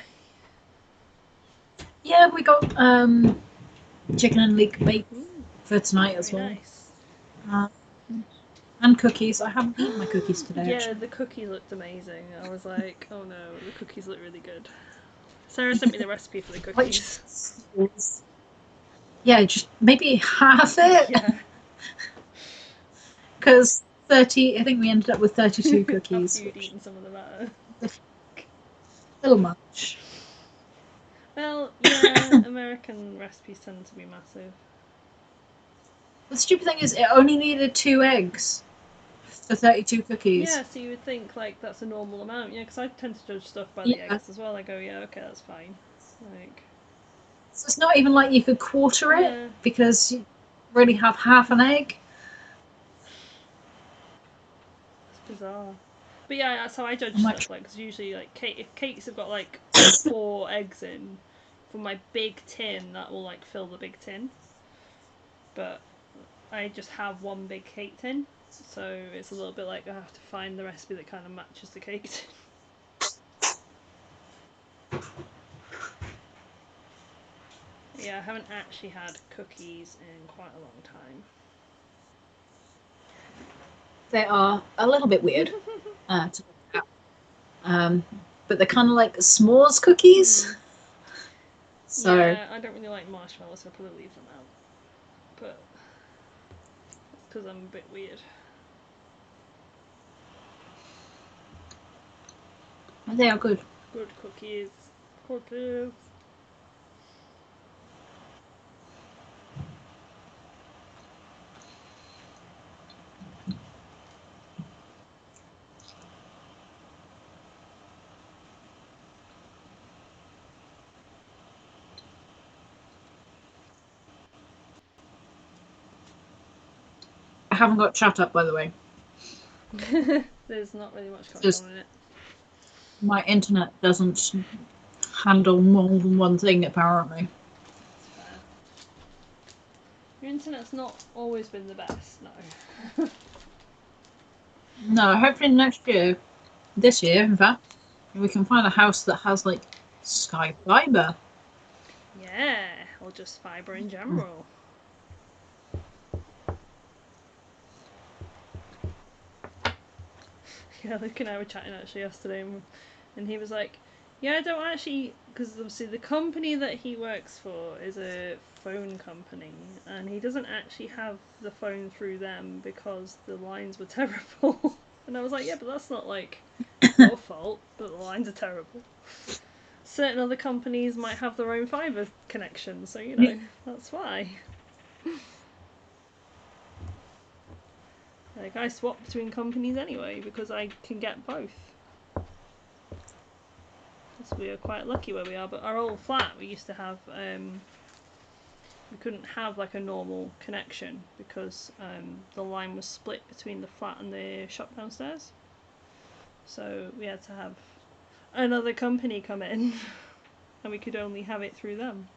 Speaker 2: Yeah, we got chicken and leek bacon for tonight as well.
Speaker 1: Nice.
Speaker 2: And cookies. I haven't eaten my cookies today.
Speaker 1: Yeah,
Speaker 2: actually.
Speaker 1: the cookies looked amazing. I was like, oh no, the cookies look really good. Sarah sent me the recipe for the cookies.
Speaker 2: Yeah, just maybe half it.
Speaker 1: Yeah.
Speaker 2: Because 30, I think we ended up with 32 cookies.
Speaker 1: After you'd eaten some of them out.
Speaker 2: A little much.
Speaker 1: Well, yeah, American recipes tend to be massive.
Speaker 2: The stupid thing is, it only needed 2 eggs for 32 cookies.
Speaker 1: Yeah, so you would think like that's a normal amount. Yeah, because I tend to judge stuff by the eggs as well. I go, yeah, okay, that's fine. Like,
Speaker 2: so it's not even like you could quarter it because you really have half an egg.
Speaker 1: bizarre. But yeah, that's how I judge
Speaker 2: Much-
Speaker 1: stuff. Like, because usually, like, if cakes have got like 4 eggs in, from my big tin, that will like fill the big tin. But I just have one big cake tin, so it's a little bit like I have to find the recipe that kind of matches the cake tin. Yeah, I haven't actually had cookies in quite a long time.
Speaker 2: They are a little bit weird to look at. But they're kind of like s'mores cookies. So
Speaker 1: Yeah, I don't really like marshmallows, so I'll probably leave them out. But it's because I'm a bit weird.
Speaker 2: they are good.
Speaker 1: Good cookies. Cookies.
Speaker 2: I haven't got chat up, by the way.
Speaker 1: There's not really much going
Speaker 2: Just-
Speaker 1: on in it.
Speaker 2: My internet doesn't handle more than one thing, apparently.
Speaker 1: It's fair. Your internet's not always been the best, no.
Speaker 2: No, hopefully next year, this year, in fact, we can find a house that has like Sky Fiber.
Speaker 1: Yeah, or just fibre in general. Yeah, Luke and I were chatting actually yesterday, and he was like, yeah, I don't actually, because obviously the company that he works for is a phone company, and he doesn't actually have the phone through them because the lines were terrible. And I was like, yeah, but that's not like your fault that the lines are terrible. Certain other companies might have their own fibre connection, so you know, that's why. Like, I swap between companies anyway because I can get both. So we are quite lucky where we are. But our old flat, we used to have, we couldn't have like a normal connection because the line was split between the flat and the shop downstairs. So we had to have another company come in, and we could only have it through them.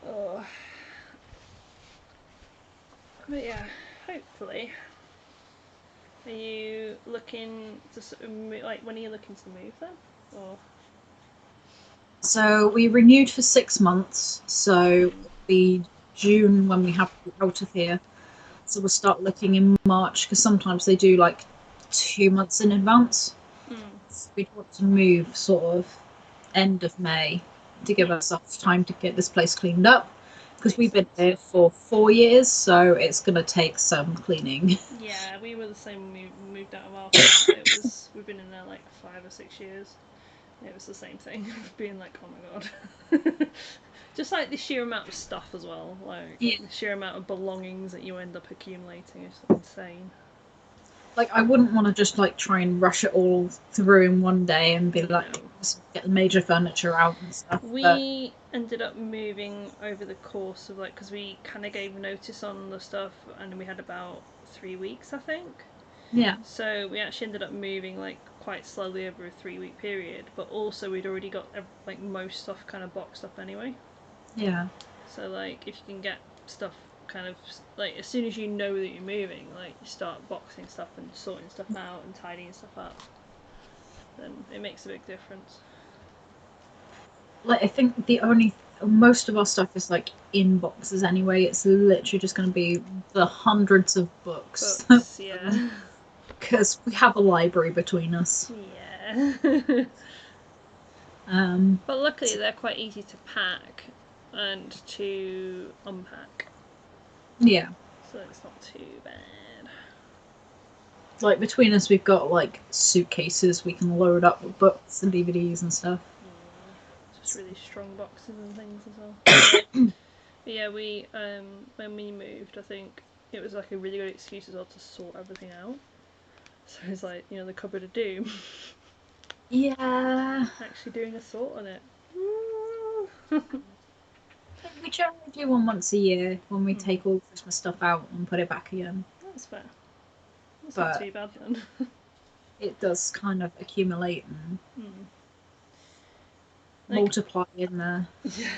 Speaker 1: Oh. But yeah, hopefully. Are you looking to sort of like, when are you looking to move then? Or
Speaker 2: So we renewed for 6 months, so it'll be June when we have to be out of here. So we'll start looking in March because sometimes they do like 2 months in advance. So we'd want to move sort of end of May to give ourselves time to get this place cleaned up because we've been here for 4 years, so it's going to take some cleaning.
Speaker 1: yeah, we were the same when we moved out of our flat. It was, we've been in there like 5 or 6 years. It was the same thing, being like, oh my god. Just like the sheer amount of stuff as well, like
Speaker 2: Yeah.
Speaker 1: the sheer amount of belongings that you end up accumulating is insane.
Speaker 2: Like, I wouldn't want to just like try and rush it all through in one day and be like,
Speaker 1: No.
Speaker 2: just get the major furniture out and stuff.
Speaker 1: We ended up moving over the course of like, because we kind of gave notice on the stuff, and we had about 3 weeks, I think.
Speaker 2: Yeah.
Speaker 1: So we actually ended up moving like quite slowly over a 3-week period, but also we'd already got like most stuff kind of boxed up anyway.
Speaker 2: Yeah.
Speaker 1: So like, if you can get stuff kind of like as soon as you know that you're moving, like you start boxing stuff and sorting stuff out and tidying stuff up, then it makes a big difference.
Speaker 2: Like, I think most of our stuff is like in boxes anyway. It's literally just going to be the hundreds of books.
Speaker 1: Books, yeah.
Speaker 2: Because we have a library between us.
Speaker 1: Yeah.
Speaker 2: Um,
Speaker 1: But luckily they're quite easy to pack and to unpack,
Speaker 2: yeah.
Speaker 1: so it's not too bad.
Speaker 2: Like, between us, we've got like suitcases we can load up with books and DVDs and stuff.
Speaker 1: Just really strong boxes and things as well. But yeah, we when we moved, I think it was like a really good excuse as well to sort everything out. So it's like, you know, the cupboard of doom.
Speaker 2: Yeah.
Speaker 1: Actually doing a sort on it.
Speaker 2: We generally do one once a year when we take all Christmas stuff out and put it back again.
Speaker 1: That's fair. That's not
Speaker 2: but
Speaker 1: too bad then.
Speaker 2: it does kind of accumulate and
Speaker 1: Like-
Speaker 2: multiply in there.
Speaker 1: Yeah.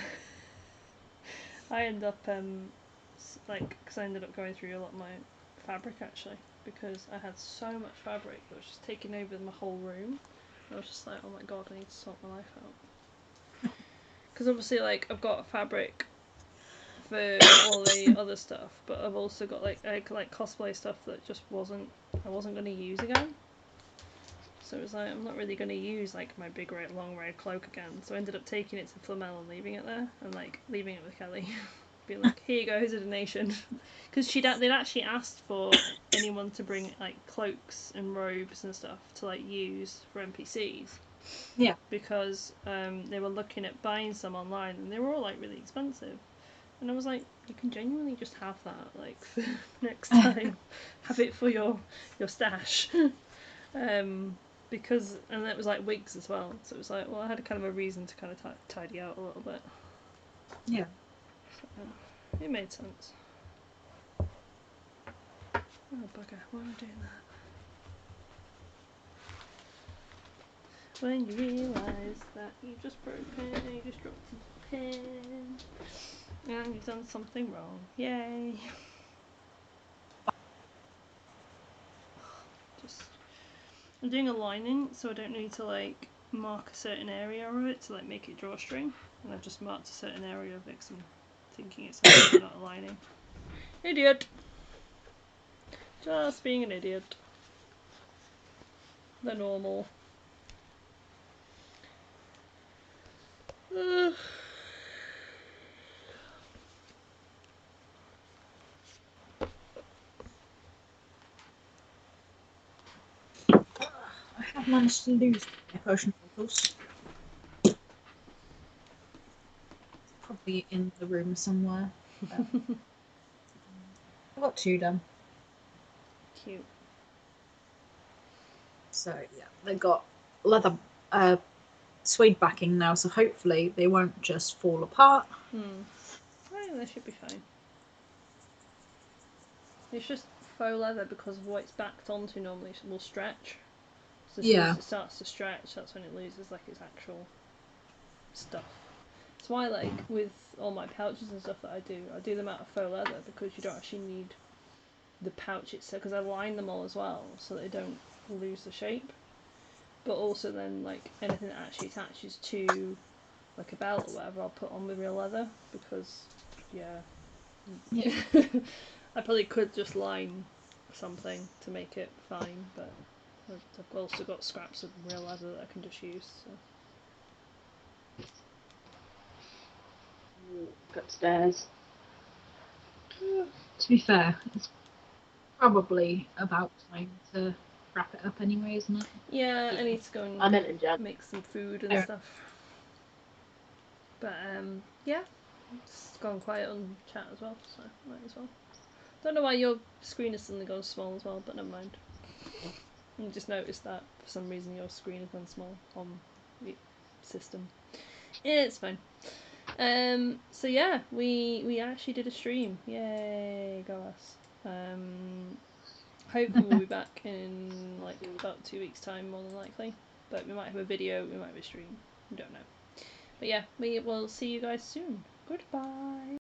Speaker 1: I end up like, because I ended up going through a lot of my fabric actually, because I had so much fabric that was just taking over my whole room. I was just like, oh my god, I need to sort my life out. Because obviously, like, I've got fabric for all the other stuff, but I've also got like cosplay stuff that just I wasn't going to use again. So it was like, I'm not really going to use like my big red long red cloak again. So I ended up taking it to Flamel and leaving it there, and like leaving it with Kelly. Being like, here you go, here's a donation. Because they'd actually asked for anyone to bring like cloaks and robes and stuff to like use for NPCs.
Speaker 2: Yeah.
Speaker 1: Because they were looking at buying some online and they were all like really expensive. And I was like, you can genuinely just have that, like, for next time. Have it for your stash. Because, and it was like wigs as well. So it was like, well, I had a kind of a reason to kind of tidy out a little bit.
Speaker 2: Yeah.
Speaker 1: So, it made sense. Oh, bugger, why am I doing that? When you realise that you've just broken, you just dropped a pen, and you've done something wrong. Yay! I'm doing a lining, so I don't need to like mark a certain area of it to like make it drawstring, and I've just marked a certain area of it because I'm thinking it's actually not a lining. Idiot! Just being an idiot. The normal.
Speaker 2: I have managed to lose my potion bottles. Probably in the room somewhere. I got 2 done.
Speaker 1: Cute.
Speaker 2: So yeah, they've got leather suede backing now, so hopefully they won't just fall apart.
Speaker 1: I think they should be fine. It's just faux leather because of what it's backed onto normally will stretch. So as soon as it starts to stretch, that's when it loses like its actual stuff. That's why, like, with all my pouches and stuff that I do them out of faux leather because you don't actually need the pouch itself, because I line them all as well so they don't lose the shape. But also then, like, anything that actually attaches to like a belt or whatever, I'll put on with real leather because, yeah. I probably could just line something to make it fine, but I've also got scraps of real leather that I can just use. So.
Speaker 4: Upstairs.
Speaker 2: To be fair, it's probably about time to wrap it up anyway, isn't it?
Speaker 1: Yeah, I need to go
Speaker 4: I
Speaker 1: and
Speaker 4: meant in Jan.
Speaker 1: make some food and stuff. But yeah, it's gone quiet on chat as well, so might as well. Don't know why your screen has suddenly gone small as well, but never mind. I just noticed that for some reason your screen has gone small on the system. It's fine. So yeah, we actually did a stream. Yay, go us. Hopefully we'll be back in like about 2 weeks' time, more than likely. But we might have a video, we might have a stream. We don't know. But yeah, we will see you guys soon. Goodbye.